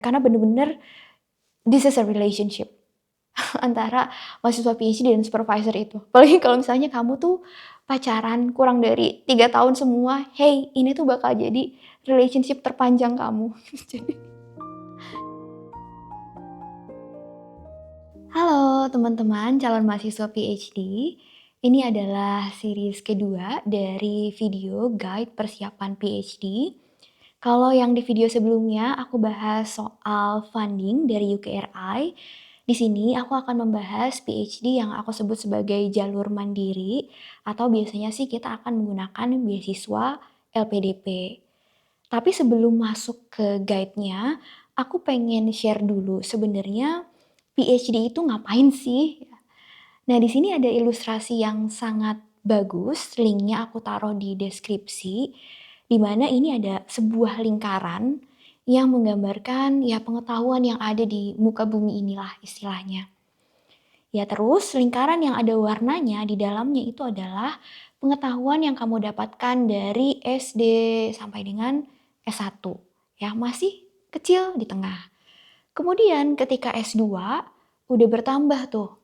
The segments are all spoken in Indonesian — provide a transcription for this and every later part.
Karena bener-bener this is a relationship antara mahasiswa PhD dan supervisor itu. Apalagi kalau misalnya kamu tuh pacaran kurang dari 3 tahun semua, hey ini tuh bakal jadi relationship terpanjang kamu. Jadi halo teman-teman calon mahasiswa PhD, ini adalah series kedua dari video guide persiapan PhD. Kalau yang di video sebelumnya aku bahas soal funding dari UKRI, di sini aku akan membahas PhD yang aku sebut sebagai jalur mandiri atau biasanya sih kita akan menggunakan beasiswa LPDP. Tapi sebelum masuk ke guide-nya, aku pengen share dulu sebenarnya PhD itu ngapain sih? Nah, di sini ada ilustrasi yang sangat bagus, linknya aku taruh di deskripsi, di mana ini ada sebuah lingkaran yang menggambarkan ya pengetahuan yang ada di muka bumi inilah istilahnya. Ya terus lingkaran yang ada warnanya di dalamnya itu adalah pengetahuan yang kamu dapatkan dari SD sampai dengan S1. Ya, masih kecil di tengah. Kemudian ketika S2 udah bertambah tuh.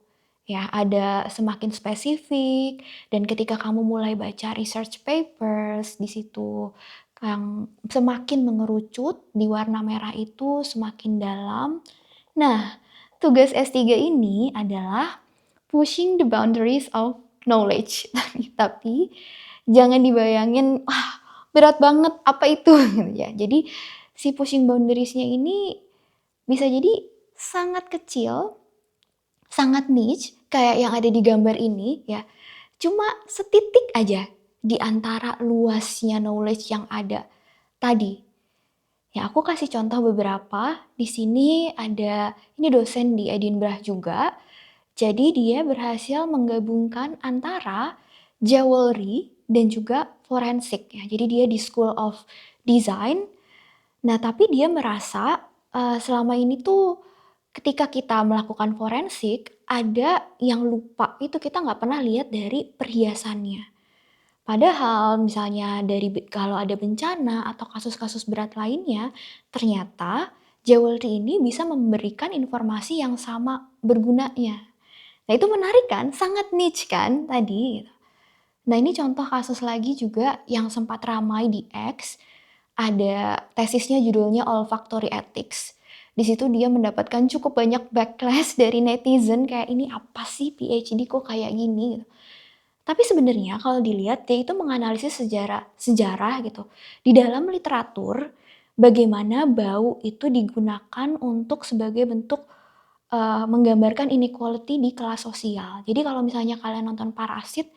Ya, ada semakin spesifik dan ketika kamu mulai baca research papers di situ yang semakin mengerucut di warna merah itu semakin dalam. Nah, tugas S3 ini adalah pushing the boundaries of knowledge. Tapi jangan dibayangin, wah berat banget apa itu gitu ya. Jadi si pushing boundariesnya ini bisa jadi sangat kecil, sangat niche, kayak yang ada di gambar ini ya. Cuma setitik aja di antara luasnya knowledge yang ada tadi. Ya, aku kasih contoh beberapa. Di sini ada, ini dosen di Edinburgh juga. Jadi dia berhasil menggabungkan antara jewelry dan juga forensik ya. Jadi dia di School of Design. Nah, tapi dia merasa selama ini tuh ketika kita melakukan forensik, ada yang lupa. Itu kita nggak pernah lihat dari perhiasannya. Padahal misalnya dari kalau ada bencana atau kasus-kasus berat lainnya, ternyata jewelry ini bisa memberikan informasi yang sama bergunanya. Nah itu menarik kan? Sangat niche kan tadi. Nah ini contoh kasus lagi juga yang sempat ramai di X. Ada tesisnya judulnya Olfactory Ethics. Di situ dia mendapatkan cukup banyak backlash dari netizen kayak ini apa sih PhD kok kayak gini. Tapi sebenarnya kalau dilihat dia itu menganalisis sejarah gitu. Di dalam literatur bagaimana bau itu digunakan untuk sebagai bentuk menggambarkan inequality di kelas sosial. Jadi kalau misalnya kalian nonton Parasit,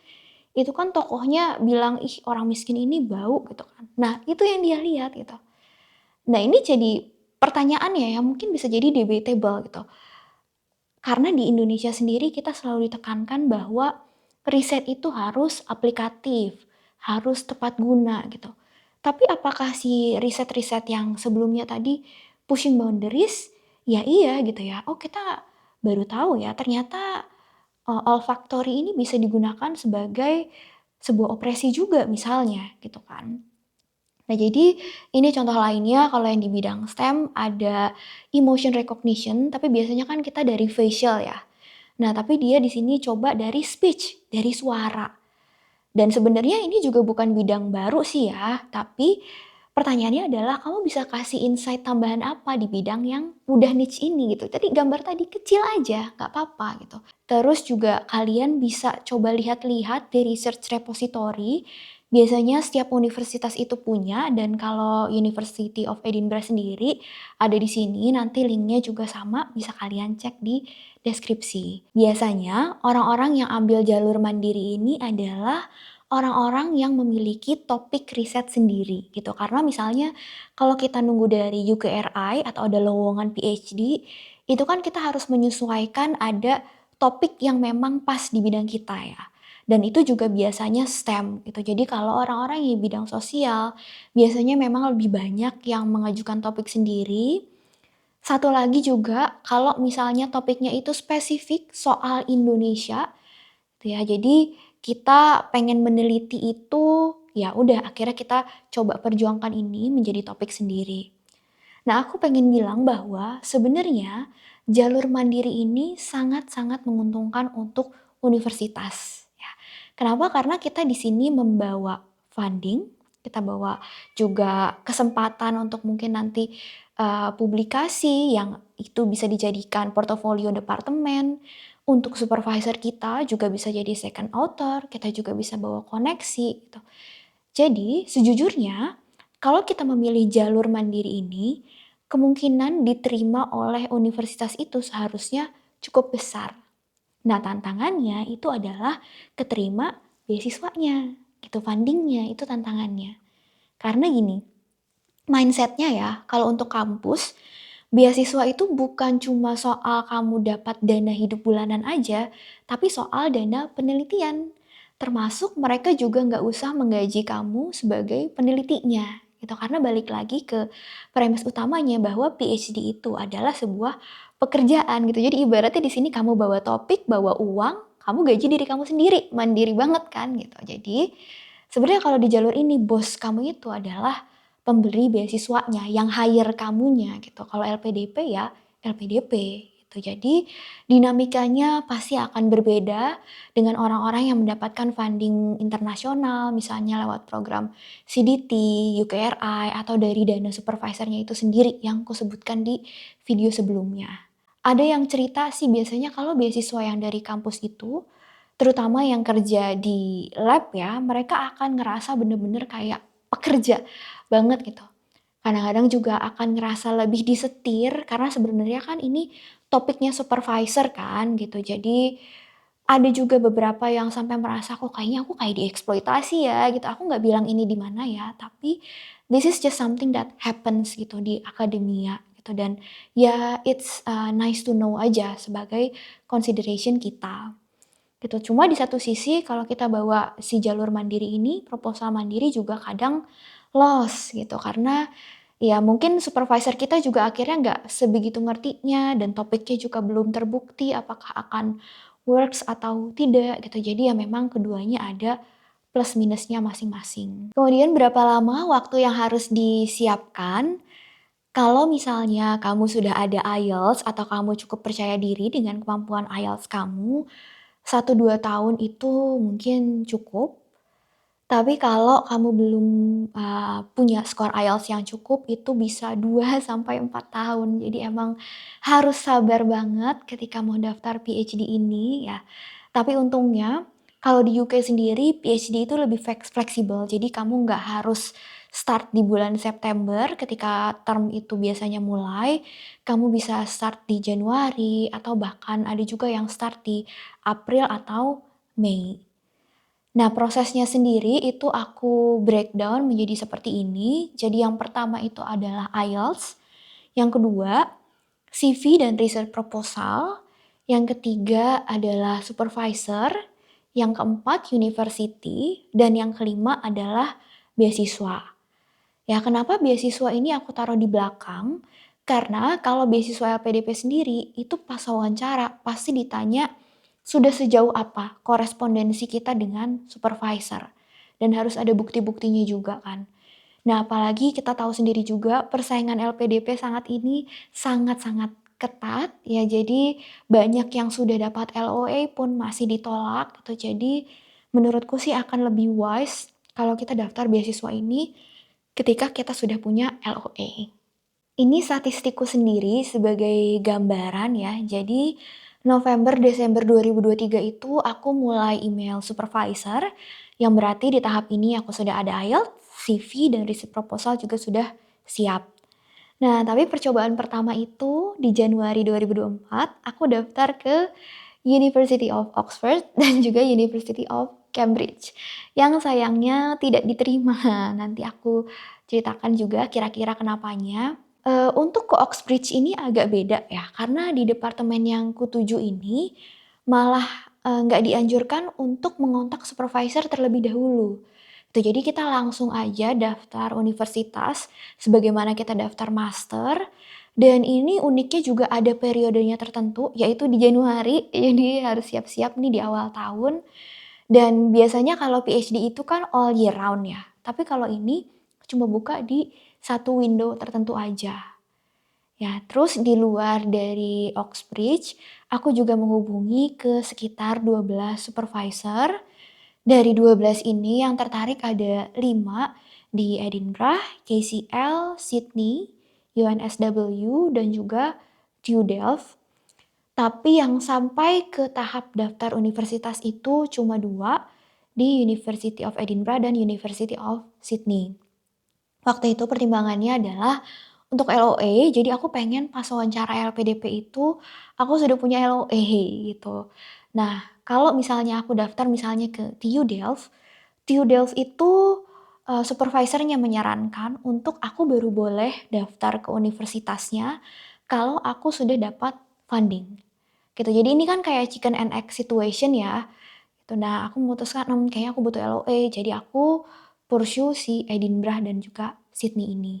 itu kan tokohnya bilang, ih orang miskin ini bau gitu kan. Nah itu yang dia lihat gitu. Nah ini jadi pertanyaannya ya mungkin bisa jadi debatable gitu. Karena di Indonesia sendiri kita selalu ditekankan bahwa riset itu harus aplikatif, harus tepat guna gitu. Tapi apakah si riset-riset yang sebelumnya tadi pushing boundaries? Ya iya gitu ya. Oh kita baru tahu ya ternyata olfactory ini bisa digunakan sebagai sebuah opresi juga misalnya gitu kan. Nah jadi ini contoh lainnya kalau yang di bidang STEM ada emotion recognition tapi biasanya kan kita dari facial ya. Nah tapi dia di sini coba dari speech, dari suara. Dan sebenarnya ini juga bukan bidang baru sih ya, tapi pertanyaannya adalah kamu bisa kasih insight tambahan apa di bidang yang udah niche ini gitu. Tadi gambar tadi kecil aja, nggak apa-apa gitu. Terus juga kalian bisa coba lihat-lihat di research repository. Biasanya setiap universitas itu punya dan kalau University of Edinburgh sendiri ada di sini nanti linknya juga sama bisa kalian cek di deskripsi. Biasanya orang-orang yang ambil jalur mandiri ini adalah orang-orang yang memiliki topik riset sendiri gitu. Karena misalnya kalau kita nunggu dari UKRI atau ada lowongan PhD, itu kan kita harus menyesuaikan ada topik yang memang pas di bidang kita ya. Dan itu juga biasanya STEM gitu. Jadi kalau orang-orang yang bidang sosial, biasanya memang lebih banyak yang mengajukan topik sendiri. Satu lagi juga kalau misalnya topiknya itu spesifik soal Indonesia, gitu ya. Jadi kita pengen meneliti itu, ya udah akhirnya kita coba perjuangkan ini menjadi topik sendiri. Nah, aku pengen bilang bahwa sebenarnya jalur mandiri ini sangat-sangat menguntungkan untuk universitas, ya. Kenapa? Karena kita di sini membawa funding, kita bawa juga kesempatan untuk mungkin nanti, publikasi yang itu bisa dijadikan portofolio departemen. Untuk supervisor kita juga bisa jadi second author, kita juga bisa bawa koneksi, gitu. Jadi, sejujurnya, kalau kita memilih jalur mandiri ini, kemungkinan diterima oleh universitas itu seharusnya cukup besar. Nah, tantangannya itu adalah keterima beasiswanya, gitu, fundingnya, itu tantangannya. Karena gini, mindsetnya ya, kalau untuk kampus, beasiswa itu bukan cuma soal kamu dapat dana hidup bulanan aja, tapi soal dana penelitian. Termasuk mereka juga nggak usah menggaji kamu sebagai penelitinya, gitu. Karena balik lagi ke premis utamanya bahwa PhD itu adalah sebuah pekerjaan gitu. Jadi ibaratnya di sini kamu bawa topik, bawa uang, kamu gaji diri kamu sendiri, mandiri banget kan gitu. Jadi sebenarnya kalau di jalur ini bos kamu itu adalah pemberi beasiswanya, yang hire kamunya gitu. Kalau LPDP ya LPDP gitu. Jadi dinamikanya pasti akan berbeda dengan orang-orang yang mendapatkan funding internasional, misalnya lewat program CDT, UKRI, atau dari dana supervisornya itu sendiri yang kusebutkan di video sebelumnya. Ada yang cerita sih biasanya kalau beasiswa yang dari kampus itu, terutama yang kerja di lab ya, mereka akan ngerasa bener-bener kayak pekerja banget gitu. Kadang-kadang juga akan ngerasa lebih disetir karena sebenarnya kan ini topiknya supervisor kan gitu. Jadi ada juga beberapa yang sampai merasa kok kayaknya aku kayak dieksploitasi ya gitu. Aku nggak bilang ini di mana ya, tapi this is just something that happens gitu di akademia gitu. Dan ya it's nice to know aja sebagai consideration kita gitu. Cuma di satu sisi kalau kita bawa si jalur mandiri ini, proposal mandiri juga kadang loss gitu. Karena ya mungkin supervisor kita juga akhirnya nggak sebegitu ngertinya dan topiknya juga belum terbukti apakah akan works atau tidak gitu. Jadi ya memang keduanya ada plus minusnya masing-masing. Kemudian berapa lama waktu yang harus disiapkan? Kalau misalnya kamu sudah ada IELTS atau kamu cukup percaya diri dengan kemampuan IELTS kamu, 1-2 tahun itu mungkin cukup. Tapi kalau kamu belum, punya skor IELTS yang cukup, itu bisa 2 sampai 4 tahun. Jadi emang harus sabar banget ketika mau daftar PhD ini ya. Tapi untungnya kalau di UK sendiri PhD itu lebih fleksibel. Jadi kamu nggak harus start di bulan September ketika term itu biasanya mulai, kamu bisa start di Januari atau bahkan ada juga yang start di April atau Mei. Nah, prosesnya sendiri itu aku breakdown menjadi seperti ini. Jadi yang pertama itu adalah IELTS, yang kedua CV dan research proposal, yang ketiga adalah supervisor, yang keempat university, dan yang kelima adalah beasiswa. Ya, kenapa beasiswa ini aku taruh di belakang? Karena kalau beasiswa LPDP sendiri, itu pas wawancara pasti ditanya sudah sejauh apa korespondensi kita dengan supervisor. Dan harus ada bukti-buktinya juga kan. Nah, apalagi kita tahu sendiri juga persaingan LPDP sangat ini sangat-sangat ketat ya. Jadi banyak yang sudah dapat LOA pun masih ditolak gitu. Jadi menurutku sih akan lebih wise kalau kita daftar beasiswa ini ketika kita sudah punya LOA. Ini statistikku sendiri sebagai gambaran ya. Jadi November Desember 2023 itu aku mulai email supervisor yang berarti di tahap ini aku sudah ada IELTS, CV dan riset proposal juga sudah siap. Nah, tapi percobaan pertama itu di Januari 2024 aku daftar ke University of Oxford dan juga University of Cambridge. Yang sayangnya tidak diterima. Nanti aku ceritakan juga kira-kira kenapanya. Untuk ke Oxbridge ini agak beda ya, karena di departemen yang kutuju ini malah, nggak dianjurkan untuk mengontak supervisor terlebih dahulu. Itu jadi kita langsung aja daftar universitas sebagaimana kita daftar master, dan ini uniknya juga ada periodenya tertentu, yaitu di Januari, jadi harus siap-siap nih di awal tahun. Dan biasanya kalau PhD itu kan all year round ya, tapi kalau ini cuma buka di satu window tertentu aja. Ya, terus di luar dari Oxbridge, aku juga menghubungi ke sekitar 12 supervisor. Dari 12 ini yang tertarik ada 5 di Edinburgh, KCL, Sydney, UNSW, dan juga TU Delft. Tapi yang sampai ke tahap daftar universitas itu cuma 2, di University of Edinburgh dan University of Sydney. Waktu itu pertimbangannya adalah untuk LOE, jadi aku pengen pas wawancara LPDP itu aku sudah punya LOE gitu. Nah, kalau misalnya aku daftar misalnya ke TU Delft itu supervisornya menyarankan untuk aku baru boleh daftar ke universitasnya kalau aku sudah dapat funding. Gitu. Jadi ini kan kayak chicken and egg situation ya. Gitu. Nah, aku memutuskan kayaknya aku butuh LOE, jadi aku pursue si Edinburgh dan juga Sydney ini.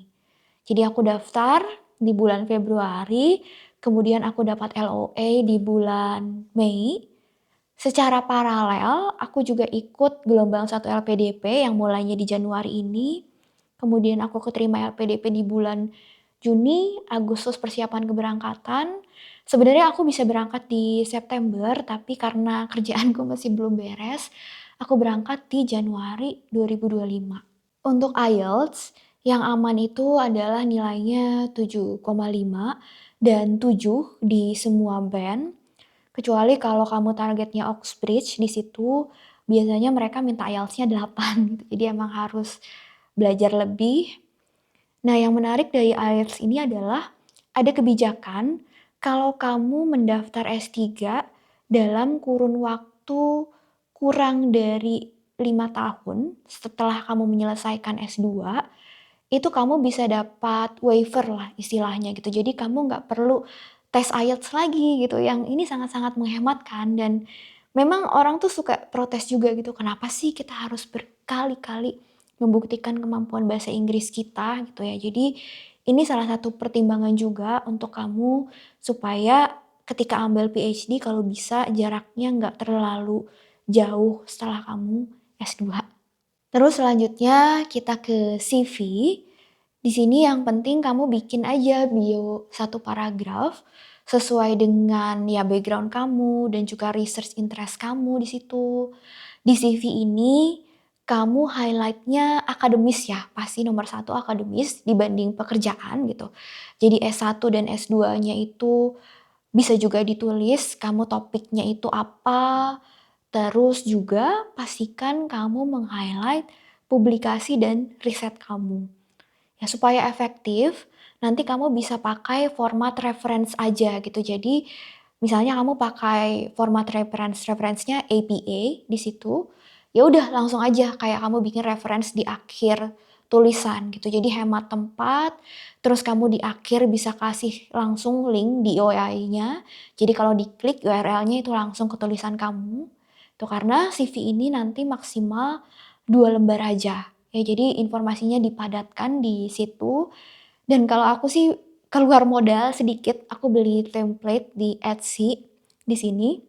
Jadi aku daftar di bulan Februari, kemudian aku dapat LOE di bulan Mei. Secara paralel, aku juga ikut gelombang 1 LPDP yang mulainya di Januari ini. Kemudian aku keterima LPDP di bulan Juni, Agustus persiapan keberangkatan. Sebenarnya aku bisa berangkat di September, tapi karena kerjaanku masih belum beres, aku berangkat di Januari 2025. Untuk IELTS, yang aman itu adalah nilainya 7,5 dan 7 di semua band. Kecuali kalau kamu targetnya Oxbridge, di situ biasanya mereka minta IELTS-nya 8 gitu. Jadi emang harus belajar lebih. Nah, yang menarik dari IELTS ini adalah ada kebijakan kalau kamu mendaftar S3 dalam kurun waktu kurang dari 5 tahun setelah kamu menyelesaikan S2, itu kamu bisa dapat waiver lah istilahnya gitu. Jadi kamu nggak perlu tes IELTS lagi gitu, yang ini sangat-sangat menghemat kan. Dan memang orang tuh suka protes juga gitu, kenapa sih kita harus berkali-kali membuktikan kemampuan bahasa Inggris kita gitu ya. Jadi ini salah satu pertimbangan juga untuk kamu supaya ketika ambil PhD kalau bisa jaraknya nggak terlalu jauh setelah kamu S2. Terus selanjutnya kita ke CV. Di sini yang penting kamu bikin aja bio 1 paragraf sesuai dengan ya background kamu dan juga research interest kamu di situ. Di CV ini kamu highlight-nya akademis ya, pasti nomor 1 akademis dibanding pekerjaan gitu. Jadi S1 dan S2-nya itu bisa juga ditulis kamu topiknya itu apa, terus juga pastikan kamu meng-highlight publikasi dan riset kamu. Ya supaya efektif, nanti kamu bisa pakai format reference aja gitu. Jadi misalnya kamu pakai format reference-nya APA di situ, ya udah langsung aja kayak kamu bikin reference di akhir tulisan gitu. Jadi hemat tempat, terus kamu di akhir bisa kasih langsung link di OI-nya. Jadi kalau diklik URL-nya itu langsung ke tulisan kamu. Itu karena CV ini nanti maksimal 2 lembar aja. Ya jadi informasinya dipadatkan di situ. Dan kalau aku sih keluar modal sedikit, aku beli template di Etsy di sini.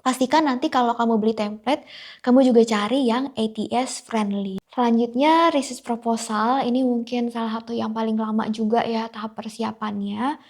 Pastikan nanti kalau kamu beli template, kamu juga cari yang ATS friendly. Selanjutnya research proposal, ini mungkin salah satu yang paling lama juga ya tahap persiapannya.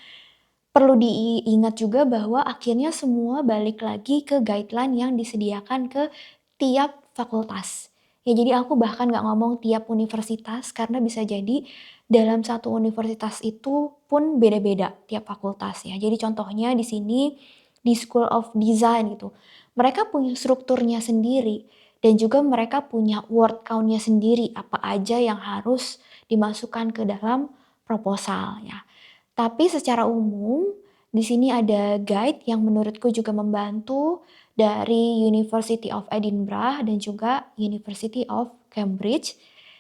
Perlu diingat juga bahwa akhirnya semua balik lagi ke guideline yang disediakan ke tiap fakultas. Ya jadi aku bahkan nggak ngomong tiap universitas karena bisa jadi dalam satu universitas itu pun beda-beda tiap fakultas ya. Jadi contohnya di sini di School of Design gitu. Mereka punya strukturnya sendiri dan juga mereka punya word count-nya sendiri apa aja yang harus dimasukkan ke dalam proposal ya. Tapi secara umum, di sini ada guide yang menurutku juga membantu dari University of Edinburgh dan juga University of Cambridge.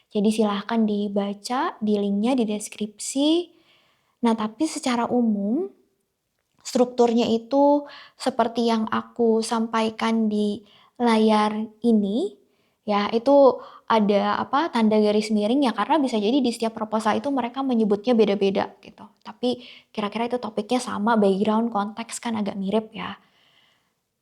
Jadi silahkan dibaca di linknya di deskripsi. Nah, tapi secara umum, strukturnya itu seperti yang aku sampaikan di layar ini, ya itu ada apa tanda garis miring ya karena bisa jadi di setiap proposal itu mereka menyebutnya beda-beda gitu. Tapi kira-kira itu topiknya sama, background, konteks kan agak mirip ya.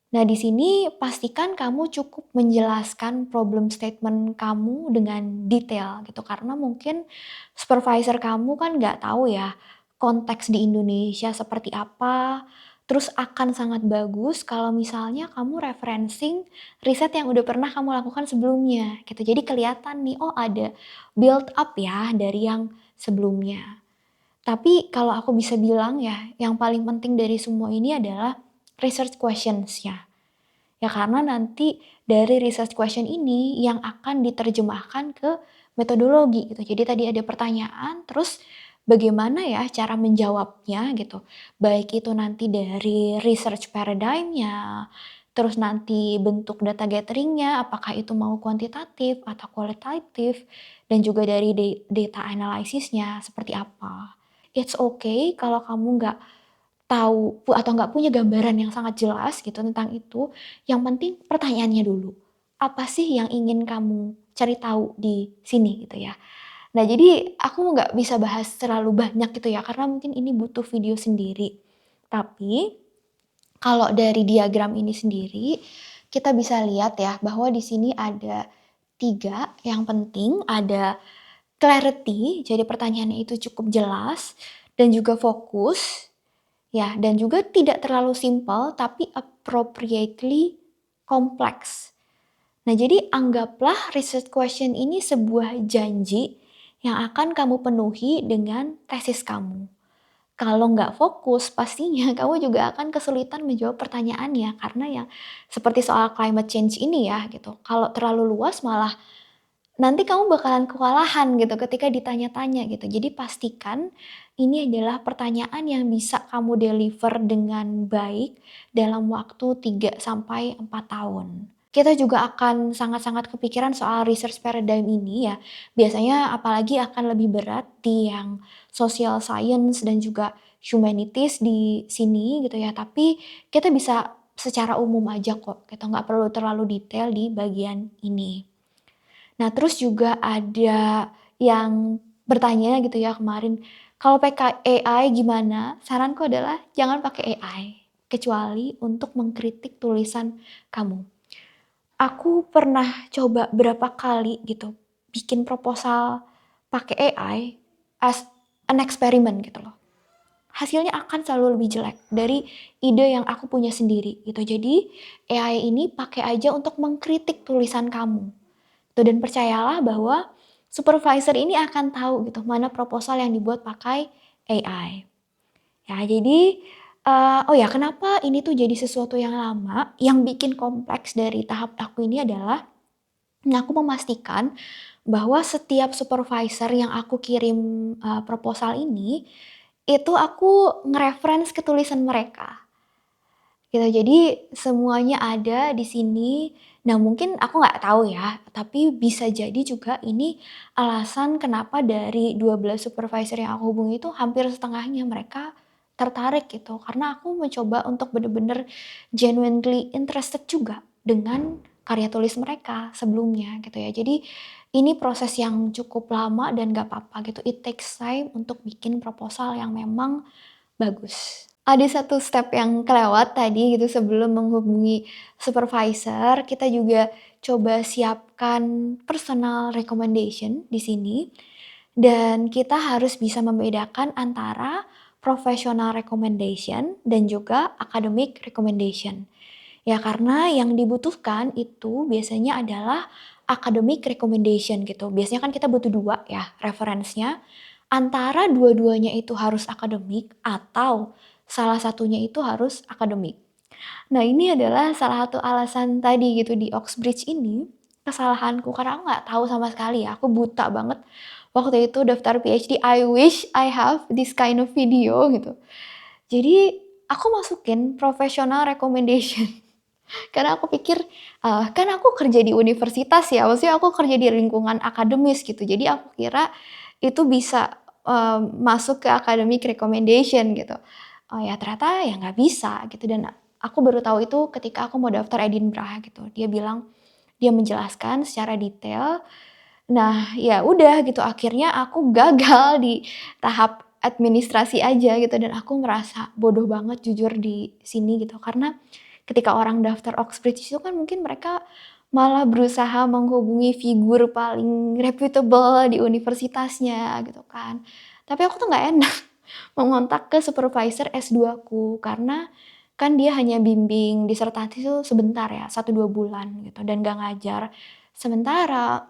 Nah, di sini pastikan kamu cukup menjelaskan problem statement kamu dengan detail gitu karena mungkin supervisor kamu kan nggak tahu ya konteks di Indonesia seperti apa, terus akan sangat bagus kalau misalnya kamu referencing riset yang udah pernah kamu lakukan sebelumnya gitu. Jadi kelihatan nih, oh ada build up ya dari yang sebelumnya. Tapi kalau aku bisa bilang ya, yang paling penting dari semua ini adalah research questions-nya. Ya karena nanti dari research question ini yang akan diterjemahkan ke metodologi gitu. Jadi tadi ada pertanyaan, terus bagaimana ya cara menjawabnya gitu. Baik itu nanti dari research paradigm-nya, terus nanti bentuk data gathering-nya, apakah itu mau kuantitatif atau kualitatif, dan juga dari data analysis-nya seperti apa. It's okay kalau kamu nggak tahu atau nggak punya gambaran yang sangat jelas gitu tentang itu, yang penting pertanyaannya dulu. Apa sih yang ingin kamu cari tahu di sini gitu ya. Nah jadi aku nggak bisa bahas terlalu banyak gitu ya karena mungkin ini butuh video sendiri. Tapi kalau dari diagram ini sendiri kita bisa lihat ya bahwa di sini ada 3 yang penting, ada clarity, jadi pertanyaannya itu cukup jelas dan juga fokus. Ya, dan juga tidak terlalu simpel, tapi appropriately complex. Nah, jadi anggaplah research question ini sebuah janji yang akan kamu penuhi dengan tesis kamu. Kalau nggak fokus, pastinya kamu juga akan kesulitan menjawab pertanyaannya, karena yang seperti soal climate change ini ya, gitu. Kalau terlalu luas malah nanti kamu bakalan kewalahan gitu ketika ditanya-tanya gitu. Jadi pastikan ini adalah pertanyaan yang bisa kamu deliver dengan baik dalam waktu 3 sampai 4 tahun. Kita juga akan sangat-sangat kepikiran soal research paradigm ini ya. Biasanya apalagi akan lebih berat di yang social science dan juga humanities di sini gitu ya. Tapi kita bisa secara umum aja kok. Kita nggak perlu terlalu detail di bagian ini. Nah, terus juga ada yang bertanya gitu ya kemarin, "Kalau pakai AI gimana?" Saranku adalah jangan pakai AI, kecuali untuk mengkritik tulisan kamu. Aku pernah coba berapa kali gitu, bikin proposal pakai AI as an experiment gitu loh. Hasilnya akan selalu lebih jelek dari ide yang aku punya sendiri gitu. Jadi AI ini pakai aja untuk mengkritik tulisan kamu. Tuh, dan percayalah bahwa supervisor ini akan tahu gitu mana proposal yang dibuat pakai AI. Ya, jadi oh ya kenapa ini tuh jadi sesuatu yang lama, yang bikin kompleks dari tahap aku ini adalah, aku memastikan bahwa setiap supervisor yang aku kirim, proposal ini, itu aku nge-reference ke tulisan mereka. Gitu, jadi semuanya ada di sini. Nah mungkin aku nggak tahu ya, tapi bisa jadi juga ini alasan kenapa dari 12 supervisor yang aku hubungi itu hampir setengahnya mereka tertarik gitu. Karena aku mencoba untuk bener-bener genuinely interested juga dengan karya tulis mereka sebelumnya gitu ya. Jadi ini proses yang cukup lama dan nggak apa-apa gitu. It takes time untuk bikin proposal yang memang bagus. Ada satu step yang kelewat tadi gitu sebelum menghubungi supervisor, kita juga coba siapkan personal recommendation di sini dan kita harus bisa membedakan antara professional recommendation dan juga academic recommendation. Ya karena yang dibutuhkan itu biasanya adalah academic recommendation gitu. Biasanya kan kita butuh 2 ya referensinya, antara dua-duanya itu harus akademik atau salah satunya itu harus akademik. Nah ini adalah salah satu alasan tadi gitu di Oxbridge ini, kesalahanku karena aku nggak tahu sama sekali ya, aku buta banget waktu itu daftar PhD, I wish I have this kind of video gitu. Jadi aku masukin professional recommendation karena aku pikir, kan aku kerja di universitas ya, maksudnya aku kerja di lingkungan akademis gitu, jadi aku kira itu bisa, masuk ke academic recommendation gitu. Oh ya ternyata ya nggak bisa gitu dan aku baru tahu itu ketika aku mau daftar Edinburgh gitu. Dia menjelaskan secara detail. Nah ya udah gitu akhirnya aku gagal di tahap administrasi aja gitu dan aku merasa bodoh banget jujur di sini gitu. Karena ketika orang daftar Oxbridge itu kan mungkin mereka malah berusaha menghubungi figur paling reputable di universitasnya gitu kan. Tapi aku tuh nggak enak. mengontak ke supervisor S2-ku karena kan dia hanya bimbing disertasi itu sebentar ya, 1-2 bulan gitu dan gak ngajar. Sementara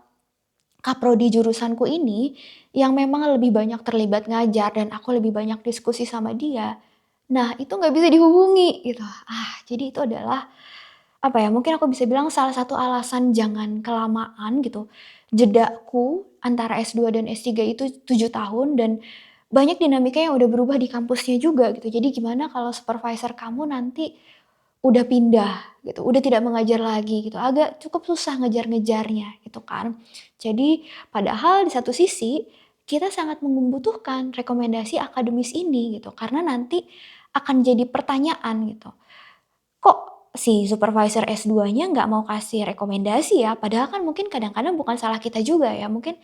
kaprodi jurusanku ini yang memang lebih banyak terlibat ngajar dan aku lebih banyak diskusi sama dia, nah itu nggak bisa dihubungi gitu. Jadi itu adalah apa ya, mungkin aku bisa bilang salah satu alasan jangan kelamaan gitu, jedaku antara S2 dan S3 itu 7 tahun dan banyak dinamika yang udah berubah di kampusnya juga gitu. Jadi gimana kalau supervisor kamu nanti udah pindah gitu, udah tidak mengajar lagi gitu, agak cukup susah ngejar-ngejarnya gitu kan. Jadi padahal di satu sisi kita sangat membutuhkan rekomendasi akademis ini gitu, karena nanti akan jadi pertanyaan gitu. Kok si supervisor S2-nya nggak mau kasih rekomendasi ya? Padahal kan mungkin kadang-kadang bukan salah kita juga ya, mungkin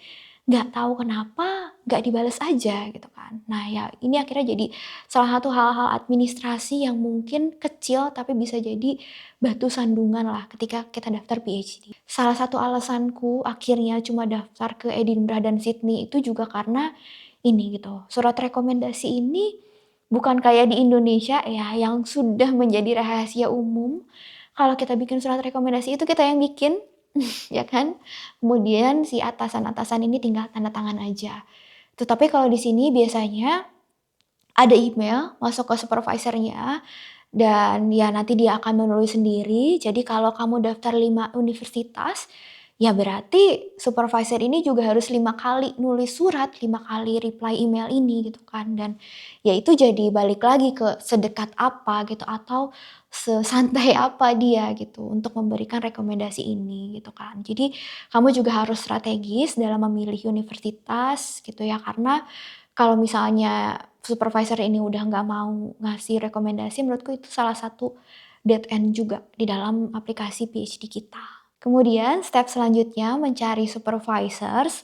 nggak tahu kenapa nggak dibales aja gitu kan. Nah ya ini akhirnya jadi salah satu hal-hal administrasi yang mungkin kecil tapi bisa jadi batu sandungan lah ketika kita daftar PhD. Salah satu alasanku akhirnya cuma daftar ke Edinburgh dan Sydney itu juga karena ini gitu, surat rekomendasi ini bukan kayak di Indonesia ya, yang sudah menjadi rahasia umum. Kalau kita bikin surat rekomendasi itu kita yang bikin, ya kan. Kemudian si atasan-atasan ini tinggal tanda tangan aja. Tetapi kalau di sini biasanya ada email masuk ke supervisornya dan ya nanti dia akan menulis sendiri. Jadi kalau kamu daftar 5 universitas, ya berarti supervisor ini juga harus 5 kali nulis surat, 5 kali reply email ini gitu kan. Dan ya itu jadi balik lagi ke sedekat apa gitu atau sesantai apa dia gitu untuk memberikan rekomendasi ini gitu kan. Jadi kamu juga harus strategis dalam memilih universitas gitu ya, karena kalau misalnya supervisor ini udah nggak mau ngasih rekomendasi, menurutku itu salah satu dead end juga di dalam aplikasi PhD kita. Kemudian step selanjutnya mencari supervisors,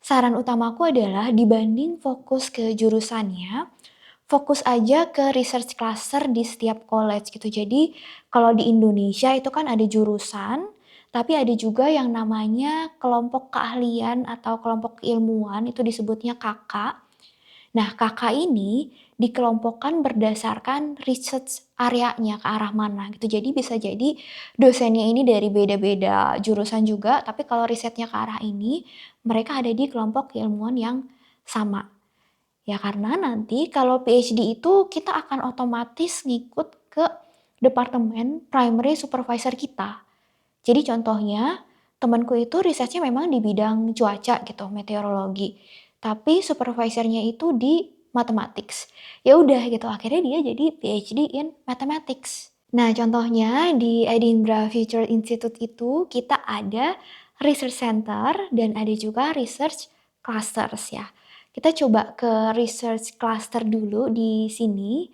saran utamaku adalah dibanding fokus ke jurusannya, fokus aja ke research cluster di setiap college gitu. Jadi kalau di Indonesia itu kan ada jurusan, tapi ada juga yang namanya kelompok keahlian atau kelompok keilmuan, itu disebutnya KK. Nah, kakak ini dikelompokkan berdasarkan research areanya ke arah mana gitu. Jadi bisa jadi dosennya ini dari beda-beda jurusan juga, tapi kalau risetnya ke arah ini, mereka ada di kelompok keilmuan yang sama. Ya karena nanti kalau PhD itu kita akan otomatis ngikut ke departemen primary supervisor kita. Jadi contohnya, temanku itu risetnya memang di bidang cuaca gitu, meteorologi. Tapi supervisornya itu di mathematics. Ya udah gitu, akhirnya dia jadi PhD in mathematics. Nah, contohnya di Edinburgh Future Institute itu kita ada research center dan ada juga research clusters ya. Kita coba ke research cluster dulu di sini.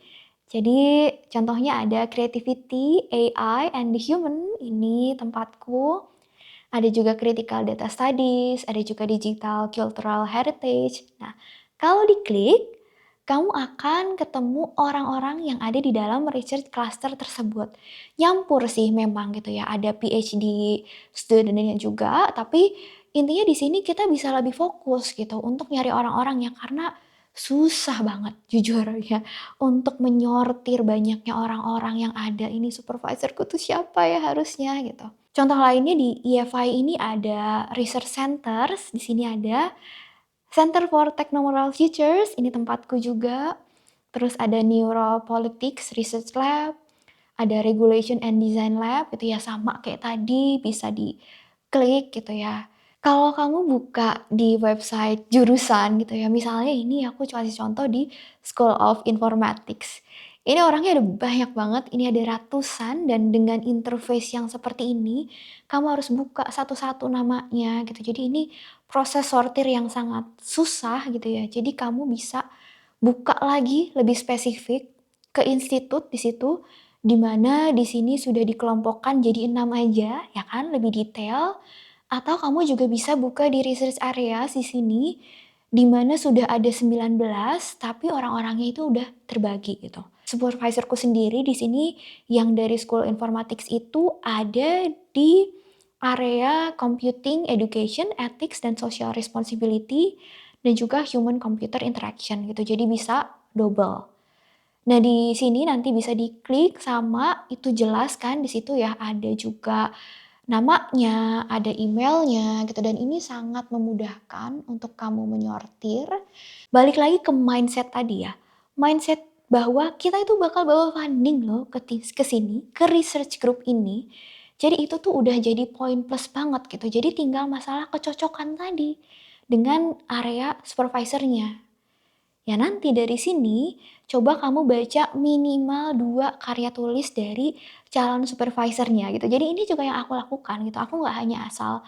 Jadi contohnya ada creativity, AI, and the human, ini tempatku. Ada juga critical data studies, ada juga digital cultural heritage. Nah, kalau diklik, kamu akan ketemu orang-orang yang ada di dalam research cluster tersebut. Nyampur sih memang gitu ya, ada PhD student-nya juga, tapi intinya di sini kita bisa lebih fokus gitu untuk nyari orang-orang yang karena susah banget jujur ya untuk menyortir banyaknya orang-orang yang ada. Ini supervisorku tuh siapa ya harusnya gitu. Contoh lainnya di EFI ini ada research centers, di sini ada Center for Technomoral Futures, ini tempatku juga. Terus ada Neuropolitics Research Lab, ada Regulation and Design Lab, itu ya sama kayak tadi, bisa diklik gitu ya. Kalau kamu buka di website jurusan gitu ya, misalnya ini aku kasih contoh di School of Informatics. Ini orangnya ada banyak banget, ini ada ratusan dan dengan interface yang seperti ini, kamu harus buka satu-satu namanya gitu. Jadi ini proses sortir yang sangat susah gitu ya. Jadi kamu bisa buka lagi lebih spesifik ke institut di situ, di mana di sini sudah dikelompokkan jadi 6 aja, ya kan, lebih detail. Atau kamu juga bisa buka di research area di sini, di mana sudah ada 19, tapi orang-orangnya itu udah terbagi gitu. Supervisorku sendiri di sini yang dari School Informatics itu ada di area Computing, Education, Ethics, dan Social Responsibility, dan juga Human Computer Interaction gitu. Jadi bisa double. Nah, di sini nanti bisa diklik sama itu jelas kan di situ ya, ada juga namanya, ada emailnya gitu, dan ini sangat memudahkan untuk kamu menyortir. Balik lagi ke mindset tadi ya, mindset bahwa kita itu bakal bawa funding loh ke sini, ke research group ini. Jadi itu tuh udah jadi poin plus banget gitu. Jadi tinggal masalah kecocokan tadi dengan area supervisornya. Ya nanti dari sini, coba kamu baca minimal 2 karya tulis dari calon supervisornya gitu. Jadi ini juga yang aku lakukan gitu, aku nggak hanya asal,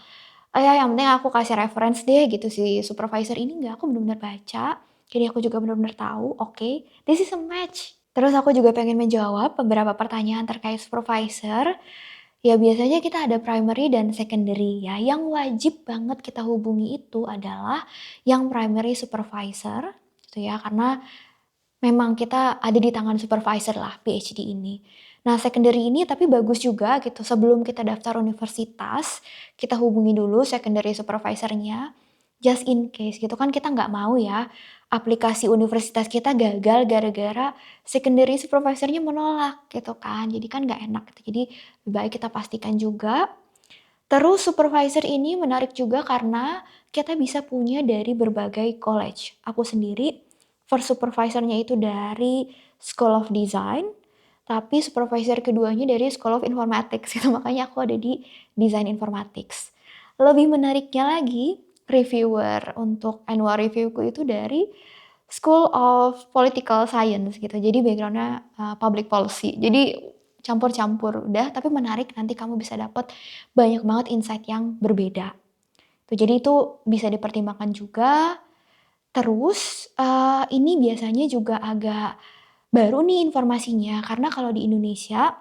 ya yang penting aku kasih reference deh gitu si supervisor ini, nggak, aku bener-bener baca, jadi aku juga bener-bener tahu, oke, this is a match. Terus aku juga pengen menjawab beberapa pertanyaan terkait supervisor. Ya biasanya kita ada primary dan secondary ya, yang wajib banget kita hubungi itu adalah yang primary supervisor gitu ya, karena memang kita ada di tangan supervisor lah PhD ini. Nah secondary ini tapi bagus juga gitu, sebelum kita daftar universitas, kita hubungi dulu secondary supervisornya, just in case gitu kan, kita nggak mau ya aplikasi universitas kita gagal gara-gara secondary supervisornya menolak gitu kan, jadi kan nggak enak gitu. Jadi lebih baik kita pastikan juga. Terus supervisor ini menarik juga karena kita bisa punya dari berbagai college. Aku sendiri first supervisornya itu dari School of Design, tapi supervisor keduanya dari School of Informatics gitu, makanya aku ada di Design Informatics. Lebih menariknya lagi, reviewer untuk annual reviewku itu dari School of Political Science gitu, jadi backgroundnya public policy. Jadi campur-campur udah, tapi menarik, nanti kamu bisa dapat banyak banget insight yang berbeda. Tuh, jadi itu bisa dipertimbangkan juga. Terus ini biasanya juga agak baru nih informasinya, karena kalau di Indonesia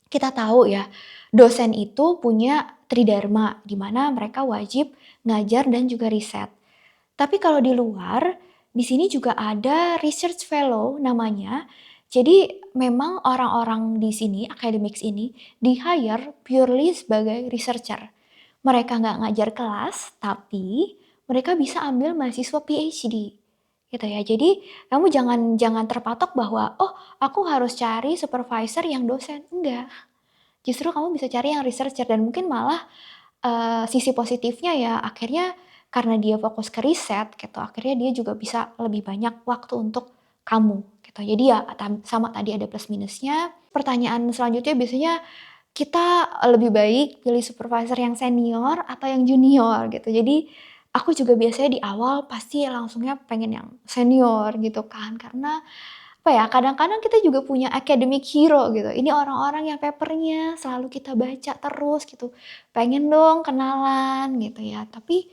kita tahu ya, dosen itu punya tridharma, di mana mereka wajib ngajar dan juga riset. Tapi kalau di luar, di sini juga ada research fellow namanya. Jadi memang orang-orang di sini, academics ini, di-hire purely sebagai researcher. Mereka nggak ngajar kelas, tapi mereka bisa ambil mahasiswa PhD. Gitu ya. Jadi kamu jangan jangan terpatok bahwa, oh aku harus cari supervisor yang dosen. Enggak. Justru kamu bisa cari yang researcher, dan mungkin malah sisi positifnya ya akhirnya karena dia fokus ke riset gitu, akhirnya dia juga bisa lebih banyak waktu untuk kamu gitu. Jadi ya sama tadi ada plus minusnya. Pertanyaan selanjutnya biasanya kita lebih baik pilih supervisor yang senior atau yang junior gitu. Jadi aku juga biasanya di awal pasti langsungnya pengen yang senior gitu kan, karena apa ya, kadang-kadang kita juga punya academic hero gitu. Ini orang-orang yang papernya selalu kita baca terus gitu. Pengen dong kenalan gitu ya. Tapi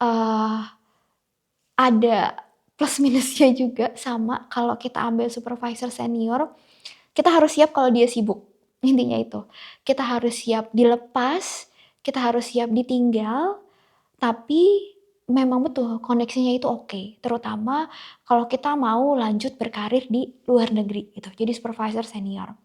uh, ada plus minusnya juga sama kalau kita ambil supervisor senior. Kita harus siap kalau dia sibuk. Intinya itu. Kita harus siap dilepas, kita harus siap ditinggal, tapi memang betul koneksinya itu oke, terutama kalau kita mau lanjut berkarir di luar negeri gitu, jadi supervisor senior.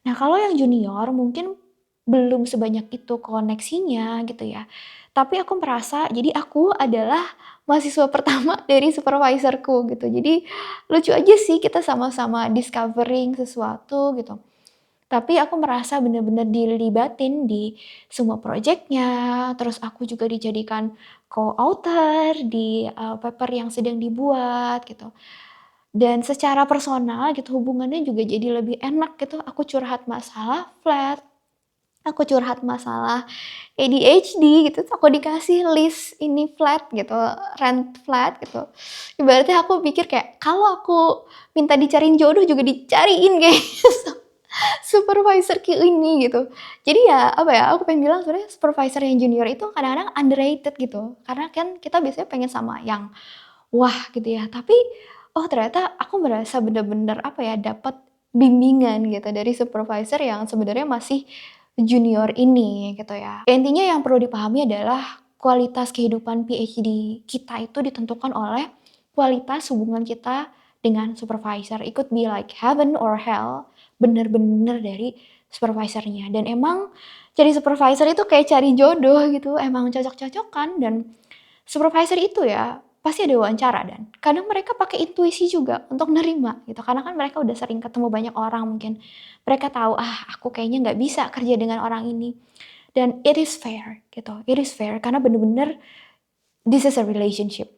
Nah kalau yang junior mungkin belum sebanyak itu koneksinya gitu ya, tapi aku merasa jadi aku adalah mahasiswa pertama dari supervisorku gitu, jadi lucu aja sih kita sama-sama discovering sesuatu gitu. Tapi aku merasa benar-benar dilibatin di semua proyeknya, terus aku juga dijadikan co-author di paper yang sedang dibuat gitu. Dan secara personal gitu hubungannya juga jadi lebih enak gitu. Aku curhat masalah flat, aku curhat masalah ADHD gitu, aku dikasih list ini flat gitu, rent flat gitu. Ibaratnya aku pikir kayak kalau aku minta dicariin jodoh juga dicariin kayak supervisor kayak ini gitu. Jadi ya apa ya, aku pengen bilang sebenarnya supervisor yang junior itu kadang-kadang underrated gitu. Karena kan kita biasanya pengen sama yang wah gitu ya. Tapi oh ternyata aku merasa bener-bener apa ya, dapat bimbingan gitu dari supervisor yang sebenarnya masih junior ini gitu ya. Intinya yang perlu dipahami adalah kualitas kehidupan PhD kita itu ditentukan oleh kualitas hubungan kita dengan supervisor. It could be like heaven or hell, bener-bener dari supervisornya. Dan emang jadi supervisor itu kayak cari jodoh gitu, emang cocok-cocokan. Dan supervisor itu ya pasti ada wawancara dan kadang mereka pakai intuisi juga untuk nerima gitu, karena kan mereka udah sering ketemu banyak orang mungkin. Mereka tahu, "Ah, aku kayaknya nggak bisa kerja dengan orang ini." Dan it is fair gitu, it is fair karena bener-bener this is a relationship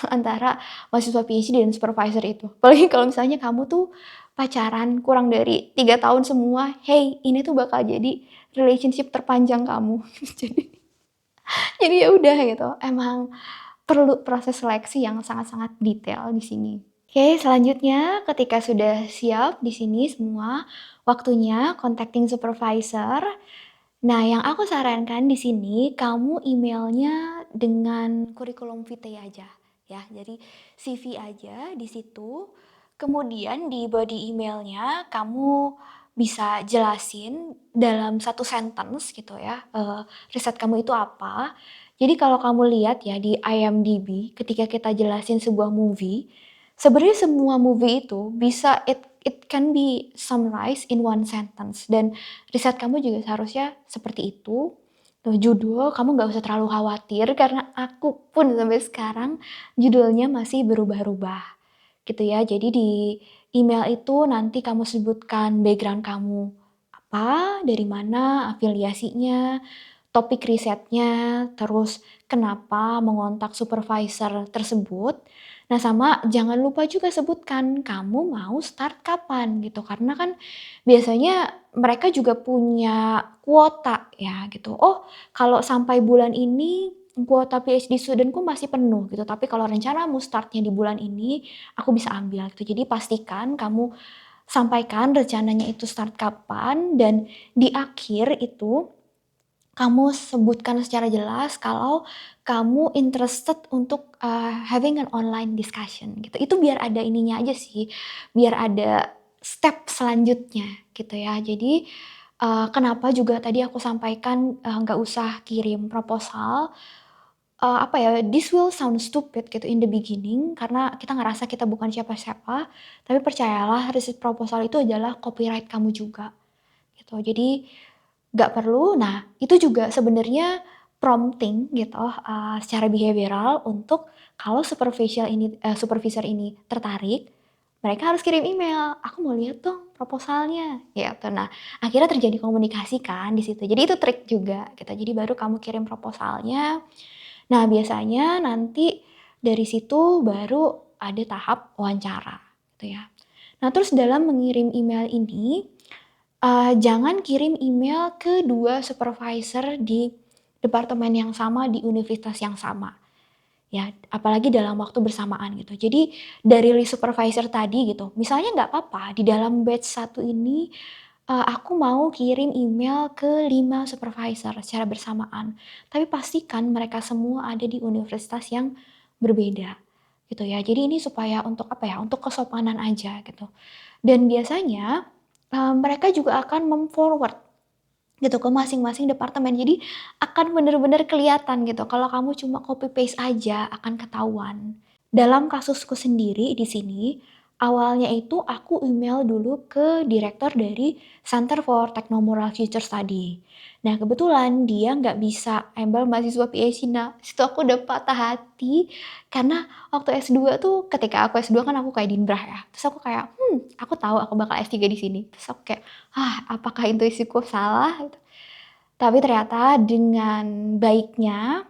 antara mahasiswa PhD dan supervisor itu. Apalagi kalau misalnya kamu tuh pacaran kurang dari 3 tahun semua, hey, ini tuh bakal jadi relationship terpanjang kamu. Jadi ya udah gitu, emang perlu proses seleksi yang sangat-sangat detail di sini. Oke, selanjutnya ketika sudah siap di sini semua, waktunya contacting supervisor. Nah, yang aku sarankan di sini kamu emailnya dengan kurikulum vitae aja ya. Jadi CV aja di situ. Kemudian di body emailnya kamu bisa jelasin dalam satu sentence gitu ya, riset kamu itu apa. Jadi kalau kamu lihat ya di IMDb ketika kita jelasin sebuah movie, sebenarnya semua movie itu bisa it can be summarized in one sentence dan riset kamu juga seharusnya seperti itu. Tuh, judul kamu nggak usah terlalu khawatir karena aku pun sampai sekarang judulnya masih berubah-ubah gitu ya. Jadi di email itu nanti kamu sebutkan background kamu apa, dari mana, afiliasinya, topik risetnya, terus kenapa mengontak supervisor tersebut. Nah, sama jangan lupa juga sebutkan kamu mau start kapan gitu, karena kan biasanya mereka juga punya kuota ya gitu. Oh, kalau sampai bulan ini kuota PhD student-ku masih penuh gitu, tapi kalau rencanamu startnya di bulan ini, aku bisa ambil gitu. Jadi pastikan kamu sampaikan rencananya itu start kapan dan di akhir itu kamu sebutkan secara jelas kalau kamu interested untuk, having an online discussion gitu. Itu biar ada ininya aja sih, biar ada step selanjutnya gitu ya. Jadi, kenapa juga tadi aku sampaikan, nggak usah kirim proposal, apa ya, this will sound stupid gitu in the beginning karena kita ngerasa kita bukan siapa-siapa, tapi percayalah riset proposal itu adalah copyright kamu juga gitu. Jadi nggak perlu. Nah, itu juga sebenarnya prompting gitu, secara behavioral untuk kalau supervisor ini tertarik, mereka harus kirim email, "Aku mau lihat dong proposalnya," gitu. Nah, akhirnya terjadi komunikasi kan di situ. Jadi itu trik juga gitu. Jadi baru kamu kirim proposalnya. Nah, biasanya nanti dari situ baru ada tahap wawancara gitu ya. Nah, terus dalam mengirim email ini, jangan kirim email ke 2 supervisor di departemen yang sama, di universitas yang sama, ya, apalagi dalam waktu bersamaan gitu. Jadi dari list supervisor tadi gitu, misalnya nggak apa-apa di dalam batch satu ini, aku mau kirim email ke 5 supervisor secara bersamaan, tapi pastikan mereka semua ada di universitas yang berbeda, gitu ya. Jadi ini supaya untuk apa ya, untuk kesopanan aja gitu. Dan biasanya, mereka juga akan mem-forward gitu ke masing-masing departemen. Jadi akan bener-bener kelihatan gitu kalau kamu cuma copy paste aja akan ketahuan. Dalam kasusku sendiri di sini, awalnya itu aku email dulu ke direktur dari Center for Technomoral Future Study. Nah, kebetulan dia nggak bisa handle mahasiswa PhD. Nah, situ aku udah patah hati karena waktu S2 tuh ketika aku S2 kan aku kayak Dinbrah ya. Terus aku kayak, aku tahu aku bakal S3 di sini. Terus aku kayak, apakah intuisiku salah? Gitu. Tapi ternyata dengan baiknya,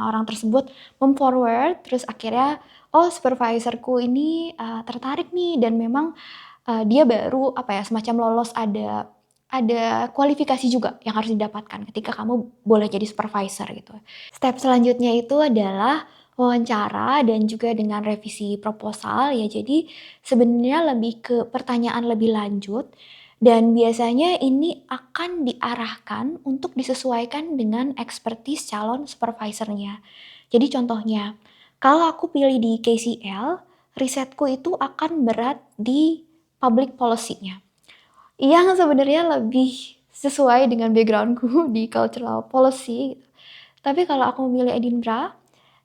orang tersebut mem-forward, terus akhirnya, oh supervisorku ini, tertarik nih dan memang, dia baru apa ya, semacam lolos ada kualifikasi juga yang harus didapatkan ketika kamu boleh jadi supervisor gitu. Step selanjutnya itu adalah wawancara dan juga dengan revisi proposal ya. Jadi sebenarnya lebih ke pertanyaan lebih lanjut dan biasanya ini akan diarahkan untuk disesuaikan dengan expertise calon supervisornya. Jadi contohnya, kalau aku pilih di KCL, risetku itu akan berat di public policy-nya. Yang sebenarnya lebih sesuai dengan backgroundku di cultural policy. Tapi kalau aku memilih Edinburgh,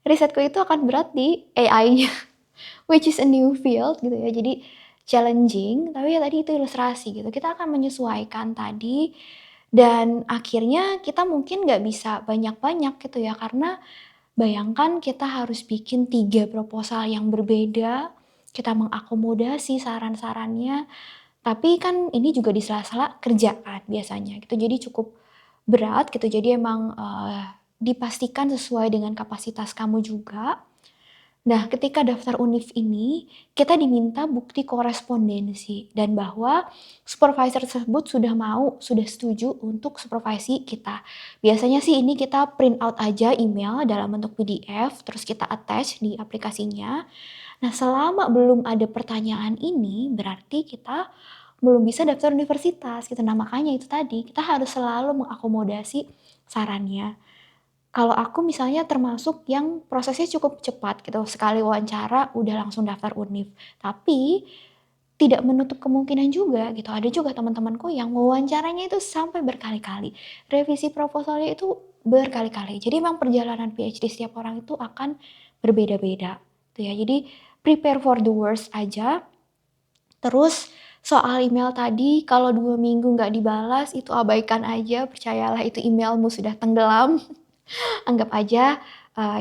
risetku itu akan berat di AI-nya, which is a new field gitu ya. Jadi challenging, tapi ya tadi itu ilustrasi gitu. Kita akan menyesuaikan tadi dan akhirnya kita mungkin nggak bisa banyak-banyak gitu ya karena Bayangkan kita harus bikin 3 proposal yang berbeda, kita mengakomodasi saran-sarannya, tapi kan ini juga di sela-sela kerjaan biasanya gitu, jadi cukup berat gitu. Jadi emang, dipastikan sesuai dengan kapasitas kamu juga. Nah, ketika daftar univ ini, kita diminta bukti korespondensi dan bahwa supervisor tersebut sudah setuju untuk supervisi kita. Biasanya sih ini kita print out aja email dalam bentuk PDF, terus kita attach di aplikasinya. Nah, selama belum ada pertanyaan ini, berarti kita belum bisa daftar universitas gitu. Nah, makanya itu tadi, kita harus selalu mengakomodasi sarannya. Kalau aku misalnya termasuk yang prosesnya cukup cepat gitu, sekali wawancara udah langsung daftar univ. Tapi tidak menutup kemungkinan juga gitu, ada juga teman-temanku yang wawancaranya itu sampai berkali-kali, revisi proposalnya itu berkali-kali. Jadi memang perjalanan PhD setiap orang itu akan berbeda-beda tuh ya. Jadi prepare for the worst aja. Terus soal email tadi, kalau 2 minggu nggak dibalas itu abaikan aja, percayalah itu emailmu sudah tenggelam. Anggap aja,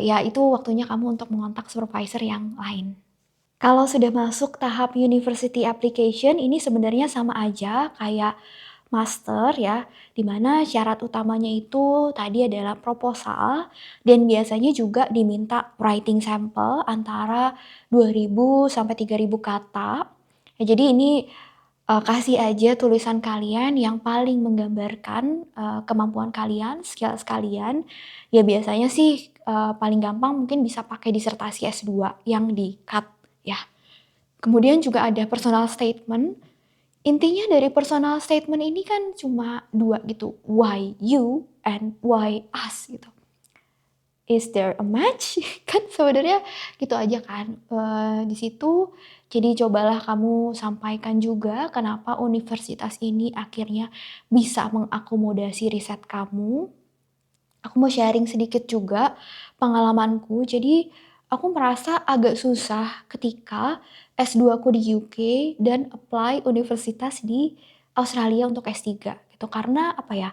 ya itu waktunya kamu untuk mengontak supervisor yang lain. Kalau sudah masuk tahap university application, ini sebenarnya sama aja kayak master ya, di mana syarat utamanya itu tadi adalah proposal dan biasanya juga diminta writing sample antara 2.000 sampai 3.000 kata. Ya, jadi ini kasih aja tulisan kalian yang paling menggambarkan, kemampuan kalian, skills kalian. Ya biasanya sih, paling gampang mungkin bisa pakai disertasi S2 yang di-cut ya. Kemudian juga ada personal statement. Intinya dari personal statement ini kan cuma 2 gitu, why you and why us gitu. Is there a match? Kan sebenarnya gitu aja kan, di situ jadi cobalah kamu sampaikan juga kenapa universitas ini akhirnya bisa mengakomodasi riset kamu. Aku mau sharing sedikit juga pengalamanku. Jadi aku merasa agak susah ketika S2 aku di UK dan apply universitas di Australia untuk S3 gitu. Karena apa ya,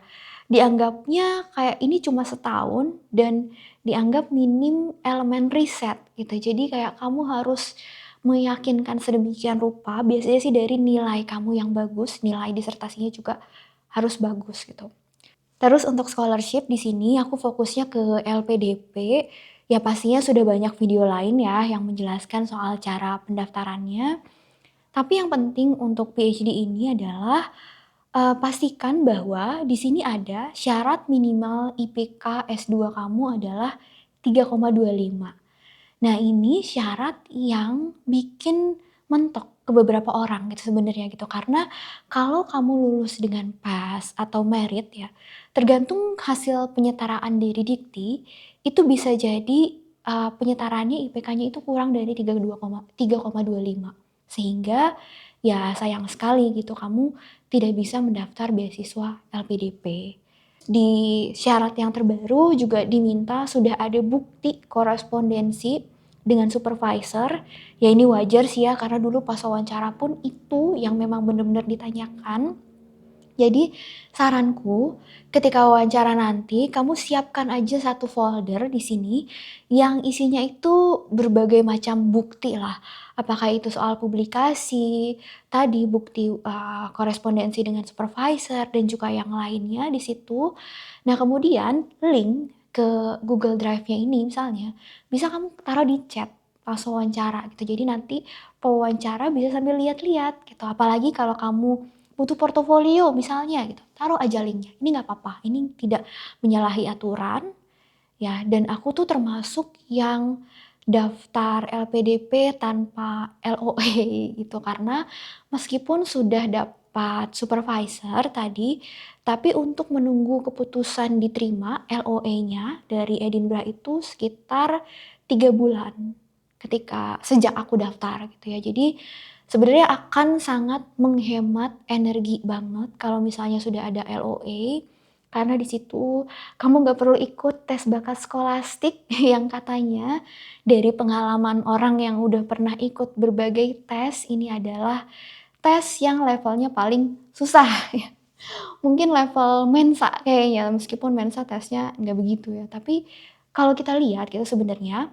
dianggapnya kayak ini cuma setahun dan dianggap minim elemen riset gitu. Jadi kayak kamu harus meyakinkan sedemikian rupa, biasanya sih dari nilai kamu yang bagus, nilai disertasinya juga harus bagus gitu. Terus untuk scholarship di sini aku fokusnya ke LPDP, ya pastinya sudah banyak video lain ya yang menjelaskan soal cara pendaftarannya. Tapi yang penting untuk PhD ini adalah pastikan bahwa di sini ada syarat minimal IPK S2 kamu adalah 3,25. Nah, ini syarat yang bikin mentok ke beberapa orang gitu sebenarnya gitu. Karena kalau kamu lulus dengan pass atau merit ya, tergantung hasil penyetaraan dari Dikti, itu bisa jadi penyetaraannya IPK-nya itu kurang dari 3,25. Sehingga ya sayang sekali gitu kamu tidak bisa mendaftar beasiswa LPDP. Di syarat yang terbaru juga diminta sudah ada bukti korespondensi dengan supervisor. Ya ini wajar sih ya karena dulu pas wawancara pun itu yang memang benar-benar ditanyakan. Jadi saranku ketika wawancara nanti kamu siapkan aja satu folder di sini yang isinya itu berbagai macam bukti lah. Apakah itu soal publikasi, tadi bukti korespondensi dengan supervisor dan juga yang lainnya di situ. Nah kemudian link ke Google Drive-nya ini misalnya bisa kamu taruh di chat pas wawancara gitu. Jadi nanti pewawancara bisa sambil lihat-lihat gitu. Apalagi kalau kamu butuh portofolio misalnya gitu, taruh aja linknya. Ini nggak apa-apa, ini tidak menyalahi aturan ya. Dan aku tuh termasuk yang daftar LPDP tanpa LOE gitu karena meskipun sudah dapat supervisor tadi, tapi untuk menunggu keputusan diterima LOE-nya dari Edinburgh itu sekitar 3 bulan ketika sejak aku daftar gitu ya. Jadi sebenarnya akan sangat menghemat energi banget kalau misalnya sudah ada LOE, karena di situ kamu nggak perlu ikut tes bakat skolastik yang katanya dari pengalaman orang yang udah pernah ikut berbagai tes, ini adalah tes yang levelnya paling susah ya. Mungkin level Mensa kayaknya, meskipun Mensa tesnya nggak begitu ya, tapi Kalau kita lihat gitu sebenarnya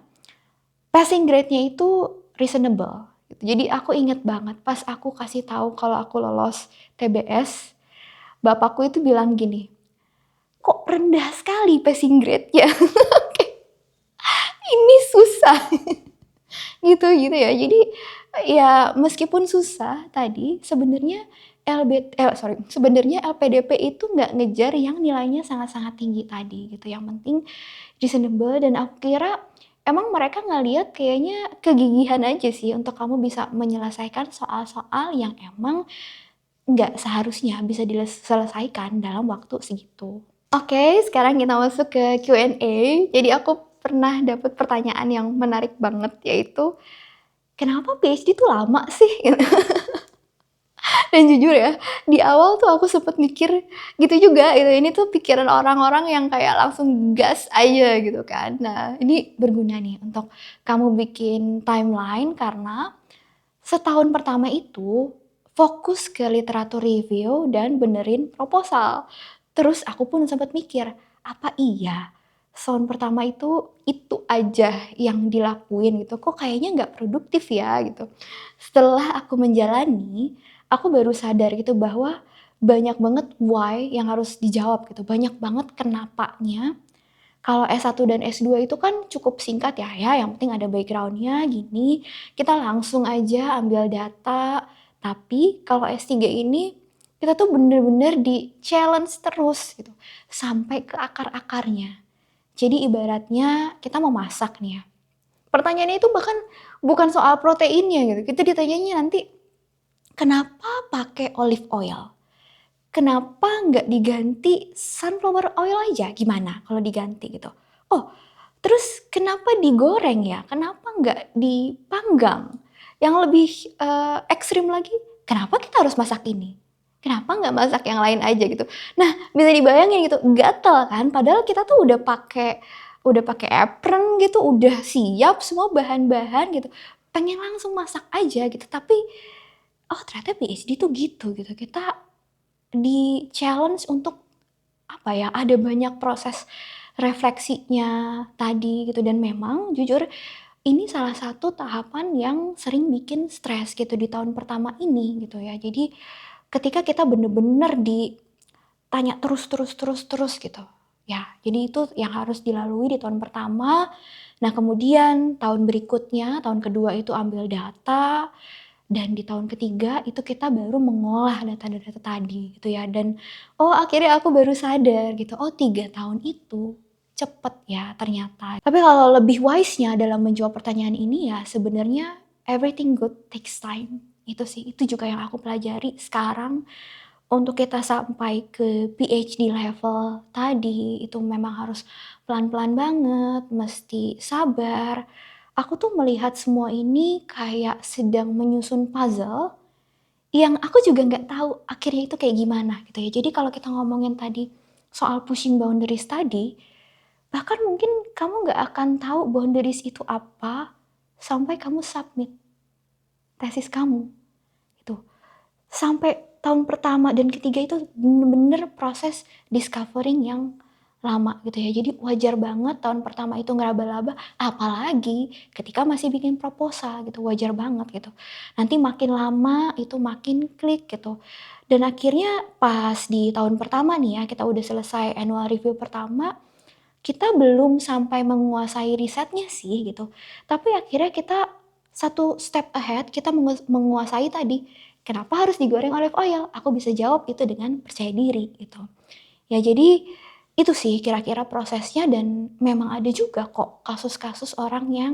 passing grade-nya itu reasonable gitu. Jadi aku inget banget pas aku kasih tahu kalau aku lolos TBS, bapakku itu bilang gini, "Kok rendah sekali passing grade-nya?" Ini susah gitu ya. Jadi ya meskipun susah tadi sebenarnya sebenarnya LPDP itu nggak ngejar yang nilainya sangat-sangat tinggi tadi gitu. Yang penting reasonable dan aku kira emang mereka ngelihat kayaknya kegigihan aja sih untuk kamu bisa menyelesaikan soal-soal yang emang nggak seharusnya bisa diselesaikan dalam waktu segitu. Oke, sekarang kita masuk ke Q&A. Jadi aku pernah dapat pertanyaan yang menarik banget yaitu kenapa PhD tuh lama sih? Dan jujur ya, di awal tuh aku sempet mikir gitu juga gitu. Ini tuh pikiran orang-orang yang kayak langsung gas aja gitu kan. Nah, ini berguna nih untuk kamu bikin timeline karena setahun pertama itu fokus ke literatur review dan benerin proposal. Terus aku pun sempat mikir, apa iya tahun pertama itu aja yang dilakuin gitu, kok kayaknya nggak produktif ya gitu. Setelah aku menjalani, aku baru sadar gitu bahwa banyak banget why yang harus dijawab gitu, banyak banget kenapanya. Kalau S1 dan S2 itu kan cukup singkat ya, yang penting ada background-nya gini, kita langsung aja ambil data. Tapi kalau S3 ini kita tuh bener-bener di-challenge terus gitu, sampai ke akar-akarnya. Jadi ibaratnya kita mau masak nih ya, pertanyaannya itu bahkan bukan soal proteinnya gitu, kita ditanyanya nanti, kenapa pakai olive oil? Kenapa nggak diganti sunflower oil aja? Gimana kalau diganti gitu? Oh, terus kenapa digoreng ya? Kenapa nggak dipanggang? Yang lebih ekstrim lagi, kenapa kita harus masak ini? Kenapa nggak masak yang lain aja gitu? Nah, bisa dibayangin gitu, gatel kan? Padahal kita tuh udah pakai apron gitu, udah siap semua bahan-bahan gitu. Pengen langsung masak aja gitu, tapi oh ternyata PhD tuh gitu. Kita di-challenge untuk apa ya, ada banyak proses refleksinya tadi gitu dan memang jujur ini salah satu tahapan yang sering bikin stres gitu di tahun pertama ini gitu ya. Jadi ketika kita bener-bener ditanya terus gitu. Ya, jadi itu yang harus dilalui di tahun pertama. Nah, kemudian tahun berikutnya, tahun kedua itu ambil data, dan di tahun ketiga itu kita baru mengolah data-data tadi gitu ya. Dan oh akhirnya aku baru sadar gitu, oh 3 tahun itu cepet ya ternyata. Tapi kalau lebih wise-nya dalam menjawab pertanyaan ini ya sebenarnya everything good takes time. Itu sih, itu juga yang aku pelajari sekarang untuk kita sampai ke PhD level tadi itu memang harus pelan-pelan banget, mesti sabar. Aku tuh melihat semua ini kayak sedang menyusun puzzle yang aku juga nggak tahu akhirnya itu kayak gimana gitu ya. Jadi kalau kita ngomongin tadi soal pushing boundaries tadi, bahkan mungkin kamu nggak akan tahu boundaries itu apa sampai kamu submit tesis kamu. Itu sampai tahun pertama dan ketiga itu bener-bener proses discovering yang lama gitu ya. Jadi wajar banget tahun pertama itu ngeraba-laba, apalagi ketika masih bikin proposal gitu, wajar banget gitu. Nanti makin lama itu makin klik gitu. Dan akhirnya pas di tahun pertama nih ya, kita udah selesai annual review pertama, kita belum sampai menguasai risetnya sih gitu. Tapi akhirnya kita satu step ahead, kita menguasai tadi, kenapa harus digoreng olive oil? Aku bisa jawab itu dengan percaya diri gitu. Ya jadi itu sih kira-kira prosesnya dan memang ada juga kok kasus-kasus orang yang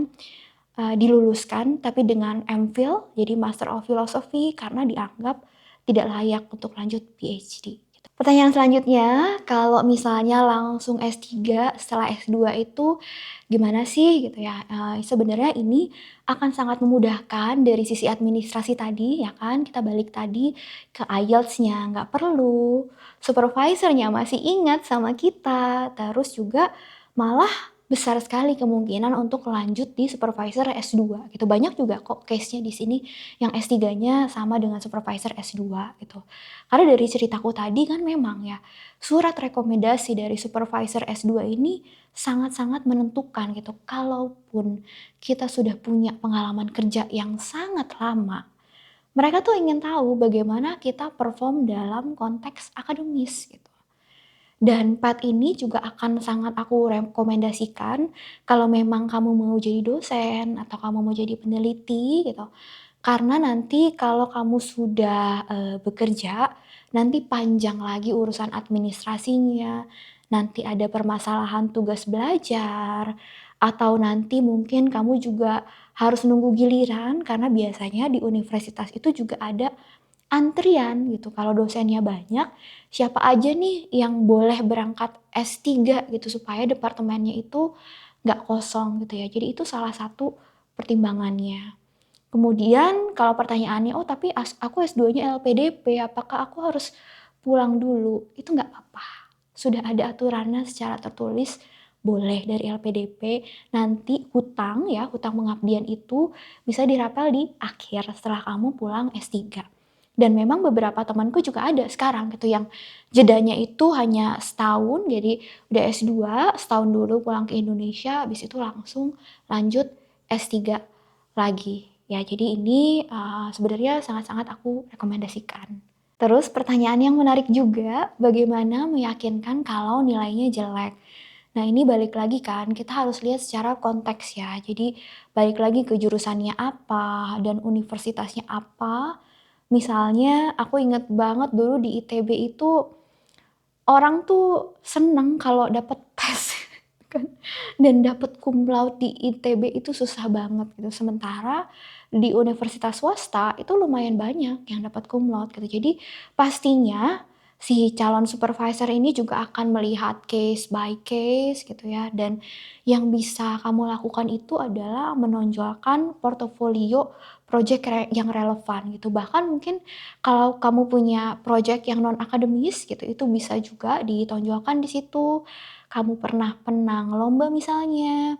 diluluskan tapi dengan MPhil, jadi Master of Philosophy karena dianggap tidak layak untuk lanjut PhD. Pertanyaan selanjutnya, kalau misalnya langsung S3 setelah S2 itu gimana sih gitu ya? Sebenarnya ini akan sangat memudahkan dari sisi administrasi tadi ya kan, kita balik tadi ke IELTS-nya nggak perlu, supervisornya masih ingat sama kita, terus juga malah besar sekali kemungkinan untuk lanjut di supervisor S2 gitu. Banyak juga kok case-nya di sini yang S3-nya sama dengan supervisor S2 gitu. Karena dari ceritaku tadi kan memang ya, surat rekomendasi dari supervisor S2 ini sangat-sangat menentukan gitu. Kalaupun kita sudah punya pengalaman kerja yang sangat lama, mereka tuh ingin tahu bagaimana kita perform dalam konteks akademis gitu. Dan part ini juga akan sangat aku rekomendasikan kalau memang kamu mau jadi dosen atau kamu mau jadi peneliti gitu. Karena nanti kalau kamu sudah, bekerja, nanti panjang lagi urusan administrasinya, nanti ada permasalahan tugas belajar, atau nanti mungkin kamu juga harus nunggu giliran karena biasanya di universitas itu juga ada antrian gitu. Kalau dosennya banyak, siapa aja nih yang boleh berangkat S3 gitu supaya departemennya itu nggak kosong gitu ya. Jadi itu salah satu pertimbangannya. Kemudian kalau pertanyaannya, "Oh tapi aku S2-nya LPDP, apakah aku harus pulang dulu?" Itu nggak apa-apa. Sudah ada aturannya secara tertulis, boleh dari LPDP. Nanti hutang ya, hutang pengabdian itu bisa dirapel di akhir setelah kamu pulang S3. Dan memang beberapa temanku juga ada sekarang gitu yang jedanya itu hanya setahun, jadi udah S2, setahun dulu pulang ke Indonesia, habis itu langsung lanjut S3 lagi. Ya, jadi ini sebenarnya sangat-sangat aku rekomendasikan. Terus pertanyaan yang menarik juga, bagaimana meyakinkan kalau nilainya jelek? Nah, ini balik lagi kan, kita harus lihat secara konteks ya. Jadi balik lagi ke jurusannya apa dan universitasnya apa. Misalnya aku inget banget dulu di ITB itu orang tuh seneng kalau dapet tes kan, dan dapet cum laude di ITB itu susah banget gitu. Sementara di universitas swasta itu lumayan banyak yang dapat cum laude gitu. Jadi pastinya si calon supervisor ini juga akan melihat case by case gitu ya. Dan yang bisa kamu lakukan itu adalah menonjolkan portofolio project yang relevan gitu. Bahkan mungkin kalau kamu punya project yang non akademis gitu, itu bisa juga ditonjolkan di situ. Kamu pernah menang lomba misalnya,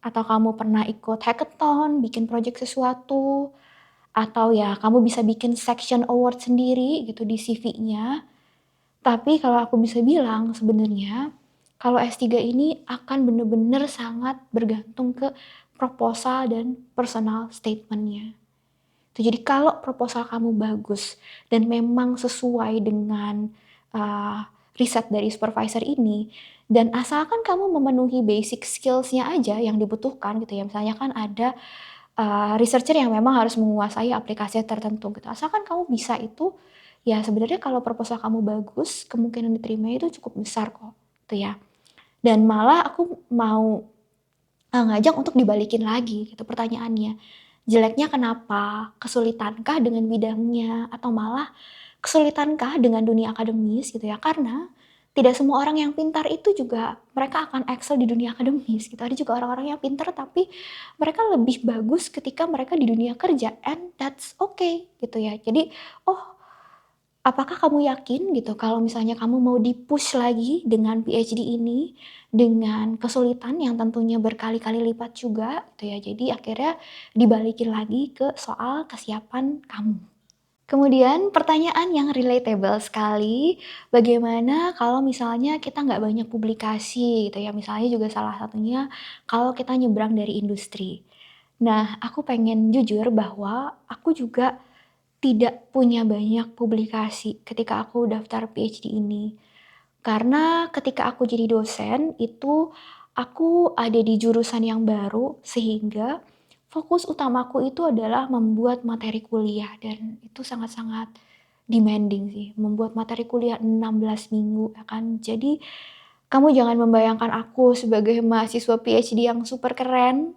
atau kamu pernah ikut hackathon, bikin project sesuatu, atau ya kamu bisa bikin section award sendiri gitu di CV-nya. Tapi kalau aku bisa bilang sebenarnya, kalau S3 ini akan bener-bener sangat bergantung ke proposal dan personal statement-nya. Jadi kalau proposal kamu bagus dan memang sesuai dengan uh, riset dari supervisor ini, dan asalkan kamu memenuhi basic skills-nya aja yang dibutuhkan gitu ya, misalnya kan ada researcher yang memang harus menguasai aplikasi tertentu gitu. Asalkan kamu bisa itu, ya sebenarnya kalau proposal kamu bagus, kemungkinan diterima itu cukup besar kok, gitu ya. Dan malah aku mau ngajak untuk dibalikin lagi gitu pertanyaannya. Jeleknya kenapa? Kesulitankah dengan bidangnya? Atau malah kesulitankah dengan dunia akademis gitu ya? Karena tidak semua orang yang pintar itu juga mereka akan excel di dunia akademis gitu. Ada juga orang-orang yang pintar tapi mereka lebih bagus ketika mereka di dunia kerja, and that's okay gitu ya. Jadi, oh, apakah kamu yakin gitu kalau misalnya kamu mau di-push lagi dengan PhD ini, dengan kesulitan yang tentunya berkali-kali lipat juga gitu ya. Jadi akhirnya dibalikin lagi ke soal kesiapan kamu. Kemudian pertanyaan yang relatable sekali, bagaimana kalau misalnya kita nggak banyak publikasi gitu ya, misalnya juga salah satunya kalau kita nyebrang dari industri. Nah, aku pengen jujur bahwa aku juga tidak punya banyak publikasi ketika aku daftar PhD ini. Karena ketika aku jadi dosen, itu aku ada di jurusan yang baru, sehingga fokus utamaku itu adalah membuat materi kuliah, dan itu sangat-sangat demanding sih, membuat materi kuliah 16 minggu, ya kan. Jadi, kamu jangan membayangkan aku sebagai mahasiswa PhD yang super keren,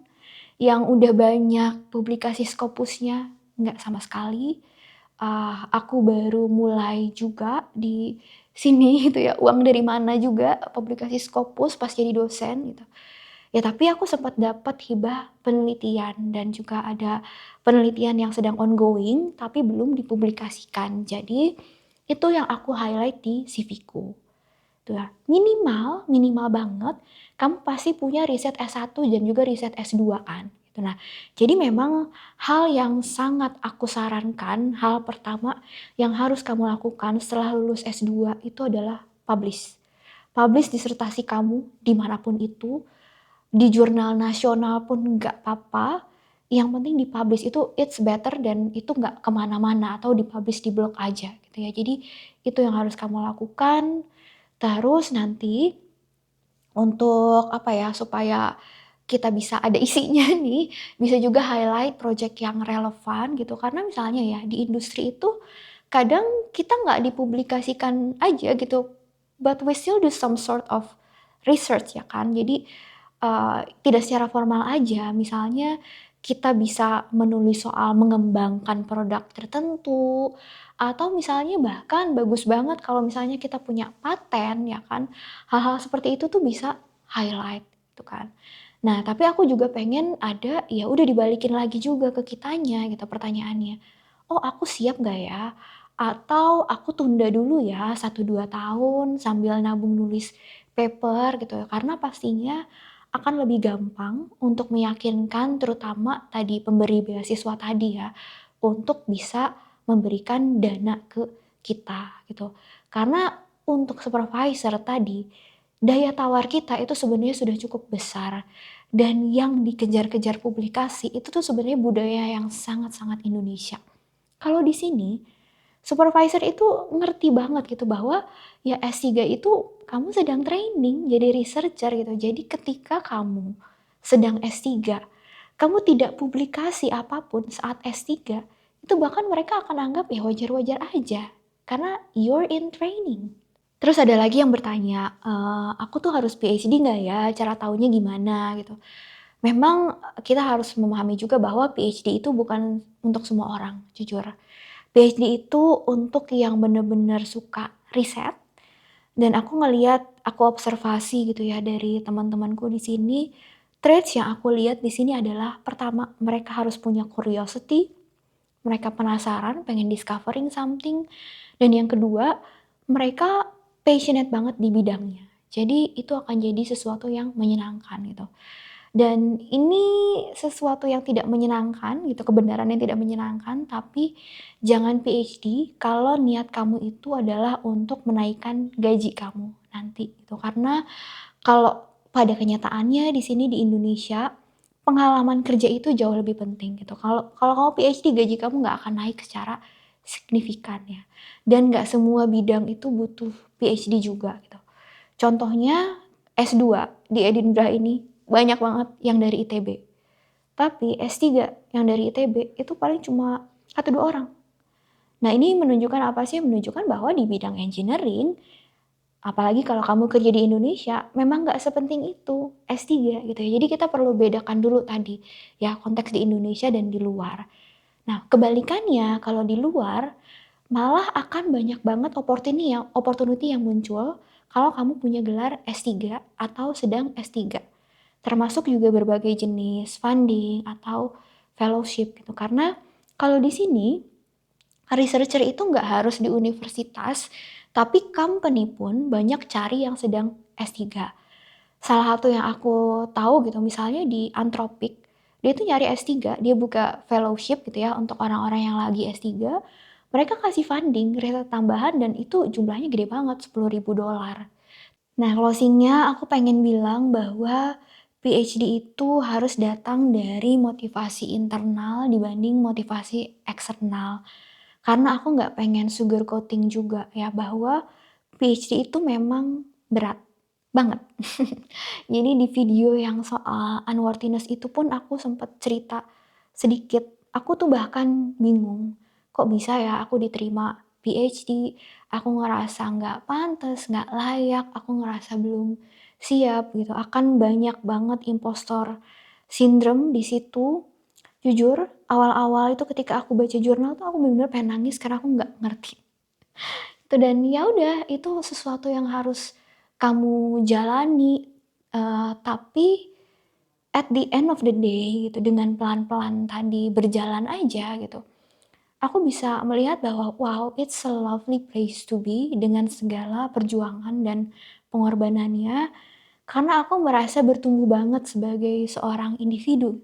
yang udah banyak publikasi Scopusnya, nggak sama sekali. Aku baru mulai juga di sini gitu ya, uang dari mana juga, publikasi Scopus pas jadi dosen gitu. Ya tapi aku sempat dapat hibah penelitian dan juga ada penelitian yang sedang ongoing tapi belum dipublikasikan. Jadi itu yang aku highlight di CV-ku. gitu ya. Minimal banget kamu pasti punya riset S1 dan juga riset S2 kan, gitu. Nah, jadi memang hal yang sangat aku sarankan, hal pertama yang harus kamu lakukan setelah lulus S2 itu adalah publish. Publish disertasi kamu dimanapun itu, di jurnal nasional pun nggak apa-apa, yang penting dipublish itu it's better dan itu nggak kemana-mana atau dipublish di blog aja gitu ya. Jadi itu yang harus kamu lakukan. Terus nanti untuk apa ya, supaya kita bisa ada isinya nih, bisa juga highlight project yang relevan gitu. Karena misalnya ya di industri itu kadang kita nggak dipublikasikan aja gitu, but we still do some sort of research ya kan. Jadi tidak secara formal aja, misalnya kita bisa menulis soal mengembangkan produk tertentu, atau misalnya bahkan bagus banget kalau misalnya kita punya paten ya kan, hal-hal seperti itu tuh bisa highlight gitu kan. Nah, tapi aku juga pengen ada, ya udah dibalikin lagi juga ke kitanya gitu pertanyaannya. Oh, aku siap nggak ya? Atau aku tunda dulu ya 1-2 tahun sambil nabung nulis paper gitu ya. Karena pastinya akan lebih gampang untuk meyakinkan terutama tadi pemberi beasiswa tadi ya, untuk bisa memberikan dana ke kita gitu. Karena untuk supervisor tadi, daya tawar kita itu sebenarnya sudah cukup besar dan yang dikejar-kejar publikasi itu tuh sebenarnya budaya yang sangat-sangat Indonesia. Kalau di sini supervisor itu ngerti banget gitu bahwa ya S3 itu kamu sedang training jadi researcher gitu. Jadi ketika kamu sedang S3, kamu tidak publikasi apapun saat S3, itu bahkan mereka akan anggap ya wajar-wajar aja. Karena you're in training. Terus ada lagi yang bertanya, aku tuh harus PhD nggak ya? Cara taunya gimana gitu. Memang kita harus memahami juga bahwa PhD itu bukan untuk semua orang, jujur. PhD itu untuk yang benar-benar suka riset dan aku ngelihat, aku observasi gitu ya dari teman-temanku di sini, traits yang aku lihat di sini adalah pertama, mereka harus punya curiosity, mereka penasaran, pengen discovering something, dan yang kedua, mereka passionate banget di bidangnya. Jadi itu akan jadi sesuatu yang menyenangkan gitu. Dan ini sesuatu yang tidak menyenangkan gitu, kebenaran yang tidak menyenangkan, tapi jangan PhD kalau niat kamu itu adalah untuk menaikkan gaji kamu nanti gitu. Karena kalau pada kenyataannya di sini di Indonesia, pengalaman kerja itu jauh lebih penting gitu. Kalau kalau kamu PhD gaji kamu nggak akan naik secara signifikan ya. Dan nggak semua bidang itu butuh PhD juga gitu. Contohnya S2 di Edinburgh ini banyak banget yang dari ITB. Tapi S3 yang dari ITB itu paling cuma 1-2 orang. Nah ini menunjukkan apa sih? Menunjukkan bahwa di bidang engineering, apalagi kalau kamu kerja di Indonesia, memang nggak sepenting itu S3 gitu ya. Jadi kita perlu bedakan dulu tadi ya konteks di Indonesia dan di luar. Nah kebalikannya kalau di luar malah akan banyak banget opportunity yang muncul kalau kamu punya gelar S3 atau sedang S3. Termasuk juga berbagai jenis funding atau fellowship gitu. Karena kalau di sini researcher itu nggak harus di universitas, tapi company pun banyak cari yang sedang S3. Salah satu yang aku tahu gitu, misalnya di Anthropic, dia tuh nyari S3, dia buka fellowship gitu ya untuk orang-orang yang lagi S3, mereka kasih funding, riset tambahan, dan itu jumlahnya gede banget, $10.000. Nah, closingnya aku pengen bilang bahwa PhD itu harus datang dari motivasi internal dibanding motivasi eksternal. Karena aku nggak pengen sugarcoating juga ya bahwa PhD itu memang berat banget. Jadi di video yang soal unworthiness itu pun aku sempat cerita sedikit. Aku tuh bahkan bingung, kok bisa ya aku diterima PhD, aku ngerasa nggak pantas, nggak layak, aku ngerasa belum siap gitu. Akan banyak banget impostor syndrome di situ. Jujur, awal-awal itu ketika aku baca jurnal tuh aku bener-bener pengen nangis karena aku nggak ngerti. Itu dan ya udah itu sesuatu yang harus kamu jalani, tapi at the end of the day gitu dengan pelan-pelan tadi berjalan aja gitu, aku bisa melihat bahwa wow it's a lovely place to be dengan segala perjuangan dan pengorbanannya, karena aku merasa bertumbuh banget sebagai seorang individu.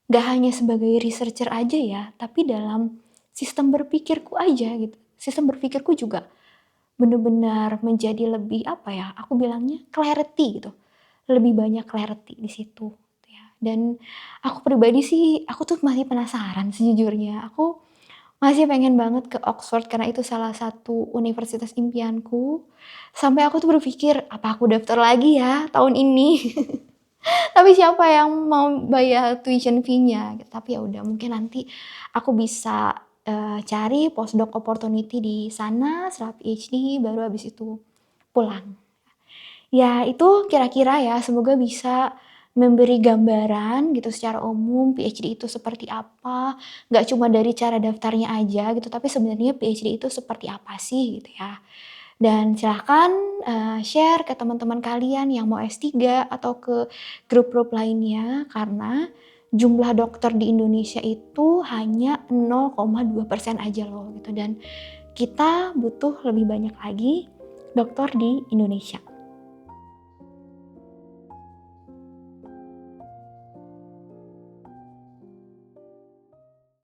Gak hanya sebagai researcher aja ya, tapi dalam sistem berpikirku aja gitu. Sistem berpikirku juga benar-benar menjadi lebih apa ya, aku bilangnya clarity gitu. Lebih banyak clarity di situ gitu ya. Dan aku pribadi sih, aku tuh masih penasaran sejujurnya. Aku masih pengen banget ke Oxford karena itu salah satu universitas impianku. Sampai aku tuh berpikir, apa aku daftar lagi ya tahun ini? Tapi siapa yang mau bayar tuition fee-nya? Tapi ya udah mungkin nanti aku bisa cari postdoc opportunity di sana setelah PhD baru habis itu pulang. Ya itu kira-kira ya, semoga bisa memberi gambaran gitu secara umum PhD itu seperti apa, nggak cuma dari cara daftarnya aja gitu, tapi sebenarnya PhD itu seperti apa sih gitu ya. Dan silahkan share ke teman-teman kalian yang mau S3 atau ke grup-grup lainnya, karena jumlah dokter di Indonesia itu hanya 0,2% aja loh gitu, dan kita butuh lebih banyak lagi dokter di Indonesia.